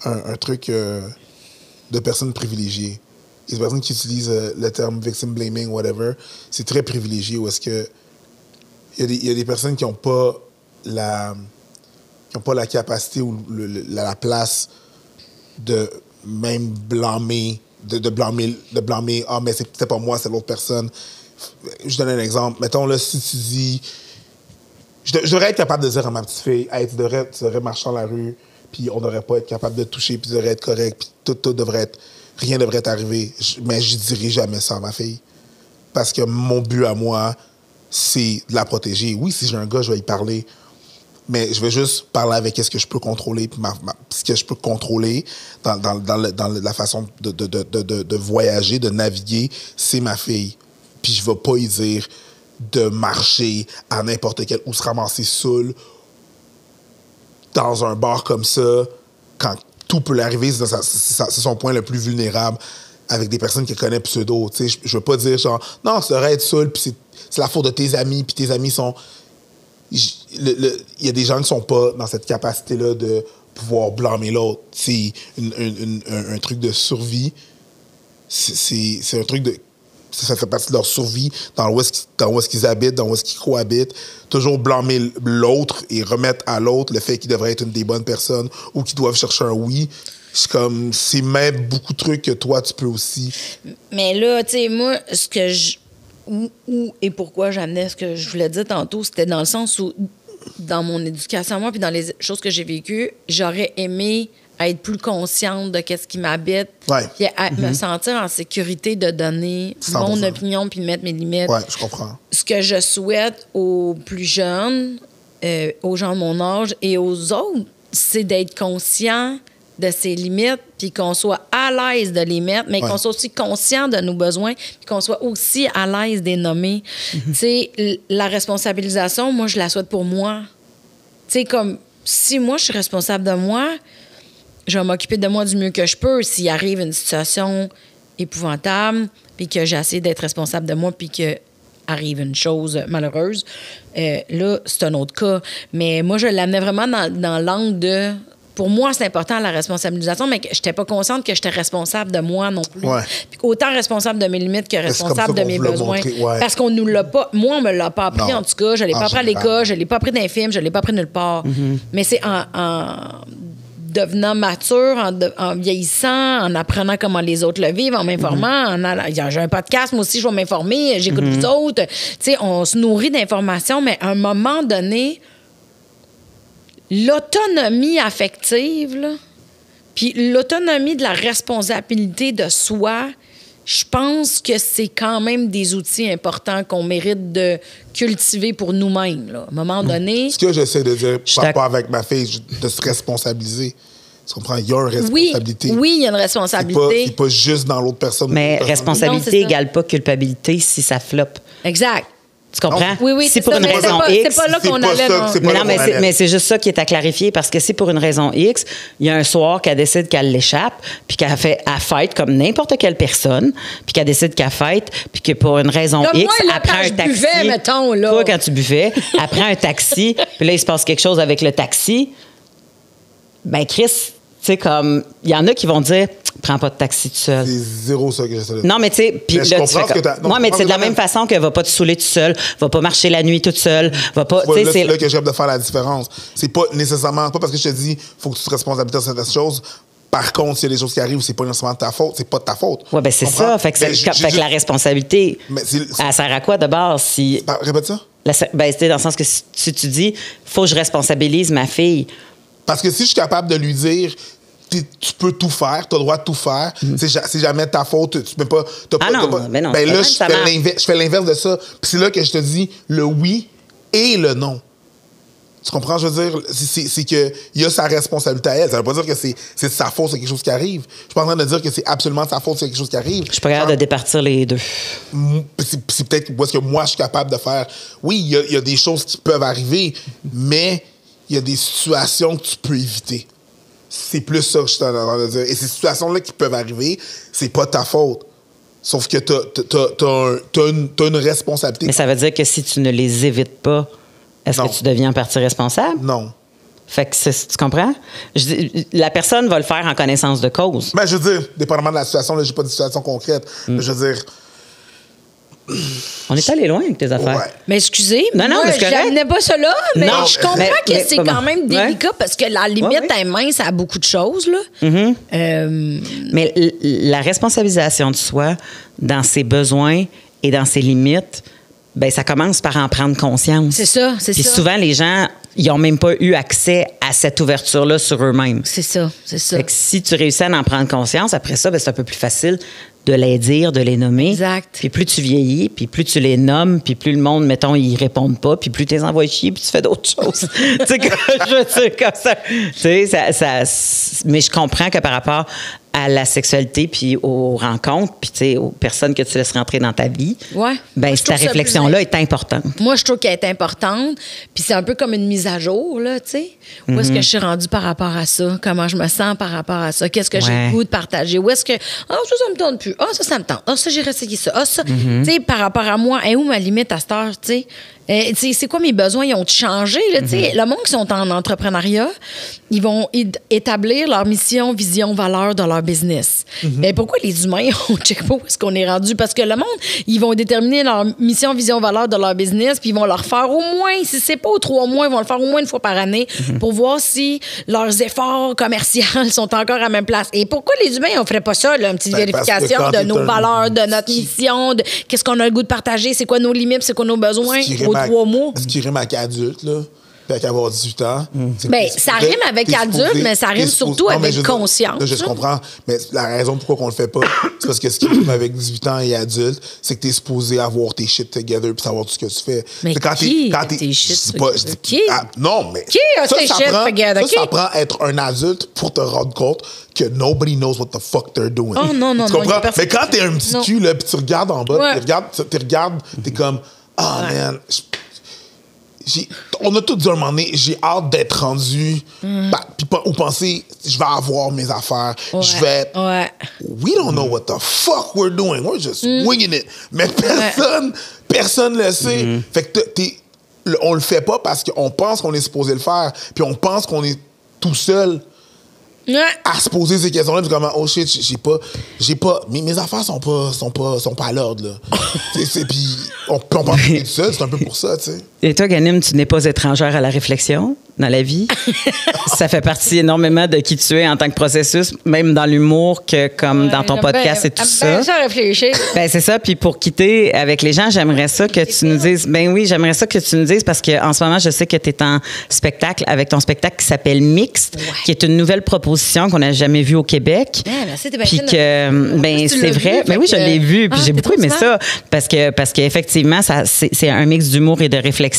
un truc de personnes privilégiées. Les personnes qui utilisent le terme victim blaming, whatever, c'est très privilégié. Où est-ce que il y a des personnes qui n'ont pas la capacité ou la place de même blâmer, de blâmer, ah, mais c'est pas moi, c'est l'autre personne. Je donne un exemple. Mettons, là, si tu dis... Je devrais être capable de dire à ma petite fille, hey, tu devrais marcher dans la rue, puis on devrait pas être capable de te toucher, puis tu devrais être correct, puis tout devrait être... Rien ne devrait t'arriver. Mais je dirai jamais ça à ma fille. Parce que mon but à moi, c'est de la protéger. Oui, si j'ai un gars, je vais y parler. Mais je vais juste parler avec ce que je peux contrôler. Puis ce que je peux contrôler dans la façon de voyager, de naviguer, c'est ma fille. Puis je ne vais pas y dire de marcher à n'importe quel... ou se ramasser seul dans un bar comme ça, quand tout peut l'arriver, c'est son point le plus vulnérable avec des personnes qu'elle connaît pseudo. Je ne veux pas dire genre, non, ça devrait être seul, puis c'est la faute de tes amis, puis tes amis sont... Il y a des gens qui ne sont pas dans cette capacité-là de pouvoir blâmer l'autre. C'est un truc de survie. C'est un truc de... Ça fait partie de leur survie, dans où est-ce qu'ils habitent, dans où est-ce qu'ils cohabitent. Toujours blâmer l'autre et remettre à l'autre le fait qu'il devrait être une des bonnes personnes ou qu'ils doivent chercher un oui. C'est même beaucoup de trucs que toi, tu peux aussi. Mais là, tu sais, moi, ce que où et pourquoi j'amenais ce que je voulais dire tantôt, c'était dans le sens où, dans mon éducation à moi, puis dans les choses que j'ai vécues, j'aurais aimé être plus consciente de qu'est-ce qui m'habite, puis à me sentir en sécurité de donner 100%. Mon opinion puis de mettre mes limites. Oui, je comprends. Ce que je souhaite aux plus jeunes, aux gens de mon âge et aux autres, c'est d'être conscient de ses limites, puis qu'on soit à l'aise de les mettre, mais qu'on soit aussi conscient de nos besoins, puis qu'on soit aussi à l'aise de les nommer. Tu sais, la responsabilisation, moi, je la souhaite pour moi. Tu sais, comme si moi, je suis responsable de moi, je vais m'occuper de moi du mieux que je peux. S'il arrive une situation épouvantable, puis que j'ai essayé d'être responsable de moi, puis que arrive une chose malheureuse, là, c'est un autre cas. Mais moi, je l'amenais vraiment dans l'angle de... Pour moi, c'est important la responsabilisation, mais je n'étais pas consciente que j'étais responsable de moi non plus. Ouais. Puis autant responsable de mes limites que responsable de mes besoins. Parce qu'on nous l'a pas... Moi, on me l'a pas appris, en tout cas. Je l'ai pas appris à l'école, je l'ai pas appris dans les films, je l'ai pas appris nulle part. Mais c'est en devenant mature, en vieillissant, en apprenant comment les autres le vivent, en m'informant. J'ai un podcast, moi aussi, je vais m'informer, j'écoute les autres. Tu sais, on se nourrit d'informations, mais à un moment donné, l'autonomie affective, là, puis l'autonomie de la responsabilité de soi, je pense que c'est quand même des outils importants qu'on mérite de cultiver pour nous-mêmes. Là. À un moment donné... Ce que j'essaie de dire par rapport avec ma fille, de se responsabiliser. Tu comprends? Il y a une responsabilité. Oui, il y a une responsabilité. C'est pas juste dans l'autre personne. Mais responsabilité égale pas culpabilité si ça floppe. Exact. Tu comprends? Oui, c'est pour une raison X. C'est pas là qu'on allait. Mais c'est juste ça qui est à clarifier parce que si pour une raison X, il y a un soir qu'elle décide qu'elle l'échappe, puis qu'elle fête comme n'importe quelle personne, puis qu'elle décide qu'elle fête, puis que pour une raison comme X, moi, là, elle prend un taxi. Buvais, mettons, là. Toi, quand tu buvais, elle prend un taxi, puis là, il se passe quelque chose avec le taxi. Ben, Chris, tu sais, comme, il y en a qui vont dire, prends pas de taxi tout seul. C'est zéro ça que j'essaie de dire. Non, mais tu sais, puis là, tu fais comme... Moi, mais c'est de la même façon que va pas te saouler tout seul, va pas marcher la nuit toute seule, va pas... Ouais, c'est là que j'ai hâte de faire la différence. C'est pas nécessairement... Pas parce que je te dis, faut que tu te responsabilises de certaines choses. Par contre, s'il y a des choses qui arrivent, c'est pas nécessairement de ta faute, c'est pas de ta faute. Oui, ben c'est ça. Fait que, la responsabilité, elle sert à quoi de base si... Répète ça. Ben, c'est dans le sens que si tu dis, faut que je responsabilise ma fille. Parce que si je suis capable de lui dire... Tu peux tout faire, tu as le droit de tout faire. C'est jamais ta faute. Tu peux pas. Mais non. Ben là, je fais l'inverse de ça. Puis c'est là que je te dis le oui et le non. Tu comprends? Je veux dire, c'est qu'il y a sa responsabilité à elle. Ça veut pas dire que c'est de sa faute, c'est quelque chose qui arrive. Je suis pas en train de dire que c'est absolument de sa faute, c'est quelque chose qui arrive. Je suis pas capable de départir les deux. C'est peut-être où est-ce que moi, je suis capable de faire. Oui, il y a des choses qui peuvent arriver, mais il y a des situations que tu peux éviter. C'est plus ça que je suis en train de dire. Et ces situations-là qui peuvent arriver, c'est pas ta faute. Sauf que t'as une responsabilité. Mais ça veut dire que si tu ne les évites pas, est-ce que tu deviens en partie responsable? Non. Fait que tu comprends? La personne va le faire en connaissance de cause. Mais je veux dire, dépendamment de la situation, là, j'ai pas de situation concrète. Mais je veux dire... On est allé loin avec tes affaires. Ouais. Mais excusez, non, mais je n'amenais pas ça là, mais non, je comprends que c'est quand même délicat parce que la limite est mince à beaucoup de choses. Là. Mais la responsabilisation de soi dans ses besoins et dans ses limites, ben ça commence par en prendre conscience. C'est ça. Puis souvent, les gens, ils n'ont même pas eu accès à cette ouverture-là sur eux-mêmes. C'est ça. Fait que si tu réussis à en prendre conscience, après ça, ben, c'est un peu plus facile de les dire, de les nommer. Exact. Puis plus tu vieillis, puis plus tu les nommes, puis plus le monde, mettons, ils répondent pas, puis plus tu les envoies chier, puis tu fais d'autres choses. Tu sais, je veux dire, comme ça. Tu sais, mais je comprends que par rapport à la sexualité, puis aux rencontres, puis tu sais, aux personnes que tu laisses rentrer dans ta vie, ben ta réflexion-là est importante. Moi, je trouve qu'elle est importante, puis c'est un peu comme une mise à jour, là, tu sais. Où est-ce que je suis rendue par rapport à ça? Comment je me sens par rapport à ça? Qu'est-ce que j'ai le goût de partager? Où est-ce que... ça me tente plus. Ça me tente. Ça, j'ai réessayé ça. Ça... Tu sais, par rapport à moi, où ma limite à cette heure, tu sais? C'est quoi mes besoins? Ils ont changé. Là, le monde qui sont en entrepreneuriat, ils vont établir leur mission, vision, valeur de leur business. Mais pourquoi les humains, on ne check pas où est-ce qu'on est rendu? Parce que le monde, ils vont déterminer leur mission, vision, valeur de leur business, puis ils vont leur faire au moins, si c'est pas aux 3 mois, ils vont le faire au moins une fois par année pour voir si leurs efforts commerciaux sont encore à la même place. Et pourquoi les humains, on ne ferait pas ça, là, une petite vérification de nos valeurs, de notre mission, de qu'est-ce qu'on a le goût de partager, c'est quoi nos limites, c'est quoi nos besoins? 3 mois. Ce qui rime avec adulte, là, puis avec avoir 18 ans. Bien, ça rime avec adulte, mais ça rime surtout avec conscience. Là, je comprends, mais la raison pourquoi on le fait pas, c'est parce que ce qui rime avec 18 ans et adulte, c'est que t'es supposé avoir tes shit together puis savoir tout ce que tu fais. Mais quand t'es tes shit qui? Non, mais... Qui a tes shit together? Ça prend être un adulte pour te rendre compte que nobody knows what the fuck they're doing. Oh non, tu comprends? Mais quand t'es un petit cul, là, puis tu regardes en bas, tu regardes, t'es comme... man, on a tous dit à un moment donné, j'ai hâte d'être rendu, ou penser, je vais avoir mes affaires, je vais... We don't know what the fuck we're doing, we're just winging it. Mais personne le sait. Fait que on le fait pas parce qu'on pense qu'on est supposé le faire, puis on pense qu'on est tout seul à se poser ces questions-là, puis comme, oh shit, j'ai pas, mes affaires sont pas à l'ordre, là. Puis on pense qu'on est tout seul, c'est un peu pour ça, tu sais. Et toi, Ganim, tu n'es pas étrangère à la réflexion dans la vie. Ça fait partie énormément de qui tu es en tant que processus, même dans l'humour, que comme dans ton podcast et tout ça. Ça réfléchir. Ben c'est ça. Puis pour quitter avec les gens, j'aimerais ça que tu nous dises. Ben oui, j'aimerais ça que tu nous dises parce qu'en ce moment, je sais que tu es en spectacle avec ton spectacle qui s'appelle Mixte, qui est une nouvelle proposition qu'on n'a jamais vue au Québec. Puis que ben c'est vrai. Ben oui, je l'ai vu. Puis j'ai beaucoup aimé ça parce qu'effectivement, c'est un mix d'humour et de réflexion.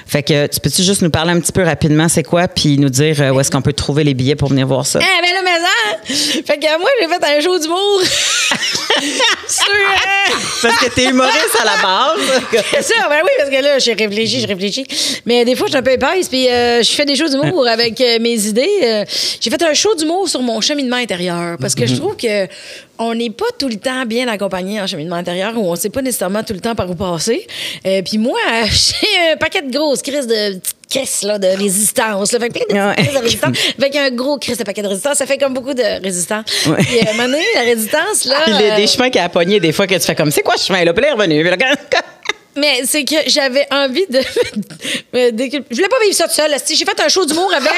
Fait que tu peux-tu juste nous parler un petit peu rapidement c'est quoi, puis nous dire où est-ce qu'on peut trouver les billets pour venir voir ça? Ah, ben là, mais fait que moi, j'ai fait un show d'humour. Parce que t'es humoriste à la base. C'est ça, ben oui, parce que là, j'ai réfléchi. Mais des fois, je suis un peu épaisse, puis je fais des shows d'humour avec mes idées. J'ai fait un show d'humour sur mon cheminement intérieur, parce que je trouve que on n'est pas tout le temps bien accompagné en cheminement intérieur, où on ne sait pas nécessairement tout le temps par où passer. Puis moi, j'ai un paquet de grosses crises de caisse là, de résistance. Là. Fait plein de crises de résistance. Avec un gros crise de paquet de résistance, ça fait comme beaucoup de résistance. Ouais. Puis à un moment donné, la résistance, là... Puis des chemins qui a pogné des fois que tu fais comme, c'est quoi ce chemin-là? Puis là, il est revenu. Mais c'est que j'avais envie de... Je voulais pas vivre ça tout seul. J'ai fait un show d'humour avec...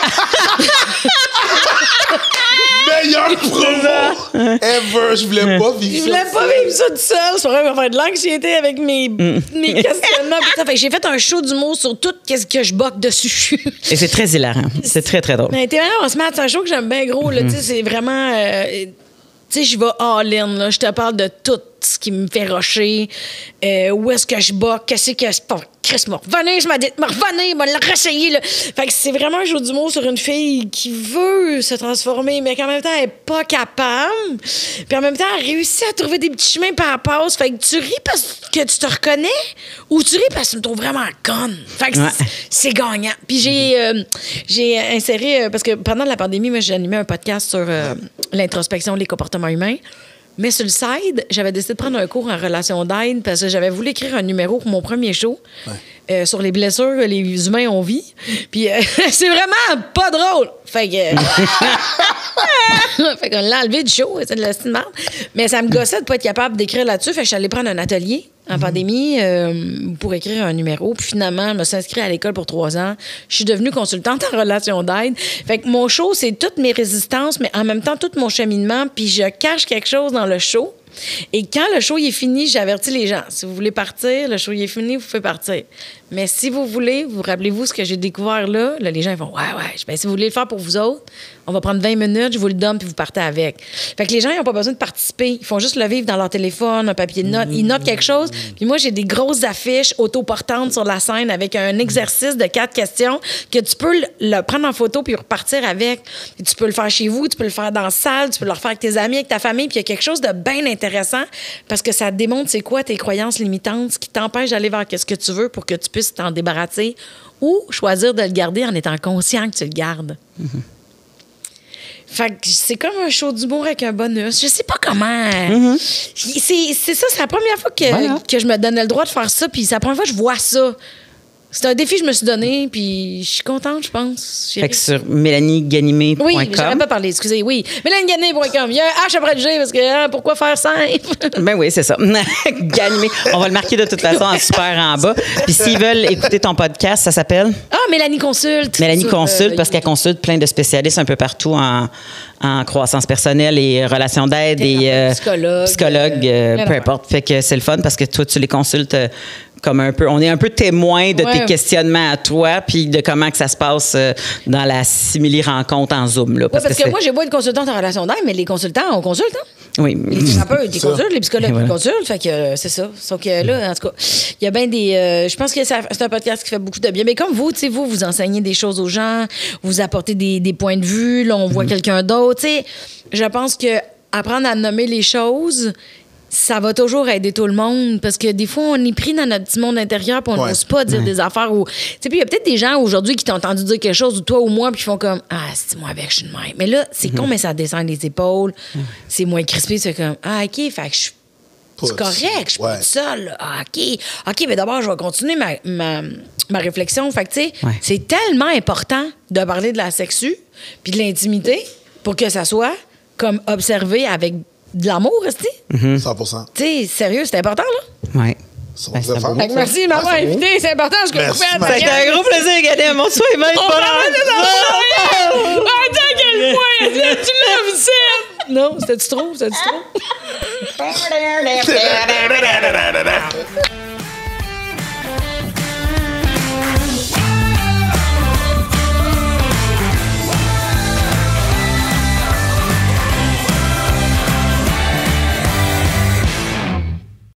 Meilleur promo ever! Je voulais pas vivre ça tout seul. Ça aurait faire de l'anxiété avec mes questionnements. Fait que j'ai fait un show d'humour sur tout ce que je boque dessus. Et c'est très hilarant. C'est très, très drôle. Mais t'es vraiment, on se met à un show que j'aime bien gros. Là, c'est vraiment... tu sais, je vais all-in. Là. Je te parle de tout ce qui me fait rocher. Où est-ce que je boque? Qu'est-ce que c'est pas? Chris m'a revenu, je m'ai dit, m'a le réessayer. Là. Fait que c'est vraiment un jeu d'humour sur une fille qui veut se transformer, mais qu'en même temps, elle n'est pas capable. Puis en même temps, elle réussit à trouver des petits chemins par passe. Fait que tu ris parce que tu te reconnais ou tu ris parce que tu me trouves vraiment conne. Fait que c'est gagnant. Puis j'ai inséré, parce que pendant la pandémie, moi, j'ai animé un podcast sur l'introspection, les comportements humains. Mais sur le side, j'avais décidé de prendre un cours en relation d'aide parce que j'avais voulu écrire un numéro pour mon premier show sur les blessures que les humains ont vie. Puis c'est vraiment pas drôle. Fait que... fait qu'on l'a enlevé du show, c'est de la style merde. Mais ça me gossait de pas être capable d'écrire là-dessus. Fait que je suis allée prendre un atelier en pandémie pour écrire un numéro. Puis finalement, je me suis inscrite à l'école pour 3 ans. Je suis devenue consultante en relation d'aide. Fait que mon show, c'est toutes mes résistances, mais en même temps, tout mon cheminement. Puis je cache quelque chose dans le show. Et quand le show est fini, j'avertis les gens. Si vous voulez partir, le show est fini, vous pouvez partir. Mais si vous voulez, vous rappelez-vous ce que j'ai découvert là, les gens ils vont « Ouais. Ben, si vous voulez le faire pour vous autres, on va prendre 20 minutes, je vous le donne, puis vous partez avec. » Fait que les gens, ils n'ont pas besoin de participer. Ils font juste le vivre dans leur téléphone, un papier de notes. Ils notent quelque chose. Puis moi, j'ai des grosses affiches autoportantes sur la scène avec un exercice de 4 questions que tu peux le prendre en photo puis repartir avec. Puis tu peux le faire chez vous, tu peux le faire dans la salle, tu peux le refaire avec tes amis, avec ta famille. Puis il y a quelque chose de bien intéressant parce que ça démontre c'est quoi tes croyances limitantes, ce qui t'empêche d'aller vers ce que tu veux pour que tu puisses t'en débarrasser ou choisir de le garder en étant conscient que tu le gardes. Fait que c'est comme un show d'humour avec un bonus. Je sais pas comment. C'est ça, c'est la première fois que je me donnais le droit de faire ça, puis c'est la première fois que je vois ça. C'est un défi que je me suis donné, puis je suis contente, je pense. Fait que sur mélanieganimé.com. Oui, j'avais pas parlé, excusez. Oui, mélanieganimé.com. Il y a un H après le G, parce que pourquoi faire simple? Ben oui, c'est ça. Ganimé. On va le marquer de toute façon en super en bas. Puis s'ils veulent écouter ton podcast, ça s'appelle? Mélanie Consulte. Mélanie Consulte, parce qu'elle consulte plein de spécialistes un peu partout en croissance personnelle et relations d'aide et psychologue, peu importe. Fait que c'est le fun parce que toi, tu les consultes comme un peu, on est un peu témoin de tes questionnements à toi, puis de comment que ça se passe dans la simili-rencontre en Zoom. Là, parce que moi, j'ai beau être consultante en relation d'aide, mais les consultants, on consulte, hein? Oui. Les thérapeutes, ils consultent, les psychologues, ils consultent. Fait que c'est ça. Sauf que là, en tout cas, il y a bien des... je pense que c'est un podcast qui fait beaucoup de bien. Mais comme vous, tu sais, vous enseignez des choses aux gens, vous apportez des points de vue, là, on voit quelqu'un d'autre. Tu sais, je pense que apprendre à nommer les choses ça va toujours aider tout le monde parce que des fois, on est pris dans notre petit monde intérieur puis on n'ose pas dire des affaires. Tu sais, puis il y a peut-être des gens aujourd'hui qui t'ont entendu dire quelque chose, ou toi ou moi, puis qui font comme « Ah, c'est moi avec, je suis de même. » Mais là, c'est con, mais ça descend les épaules. C'est moins crispé, c'est comme « Ah, OK, fait que c'est correct, je suis pas toute seule. Ah, OK, mais d'abord, je vais continuer ma réflexion. » Fait que, tu sais, c'est tellement important de parler de la sexu puis de l'intimité pour que ça soit comme observé avec de l'amour, est-ce que 100%. Tu sais, sérieux, c'est important, là? Oui. Merci de m'avoir invité, c'est important ce que vous faites. C'était un gros plaisir, Gady. Mon soin est même pas là. Attends, quel point! Tu l'as vu ça? Non, c'était-tu trop?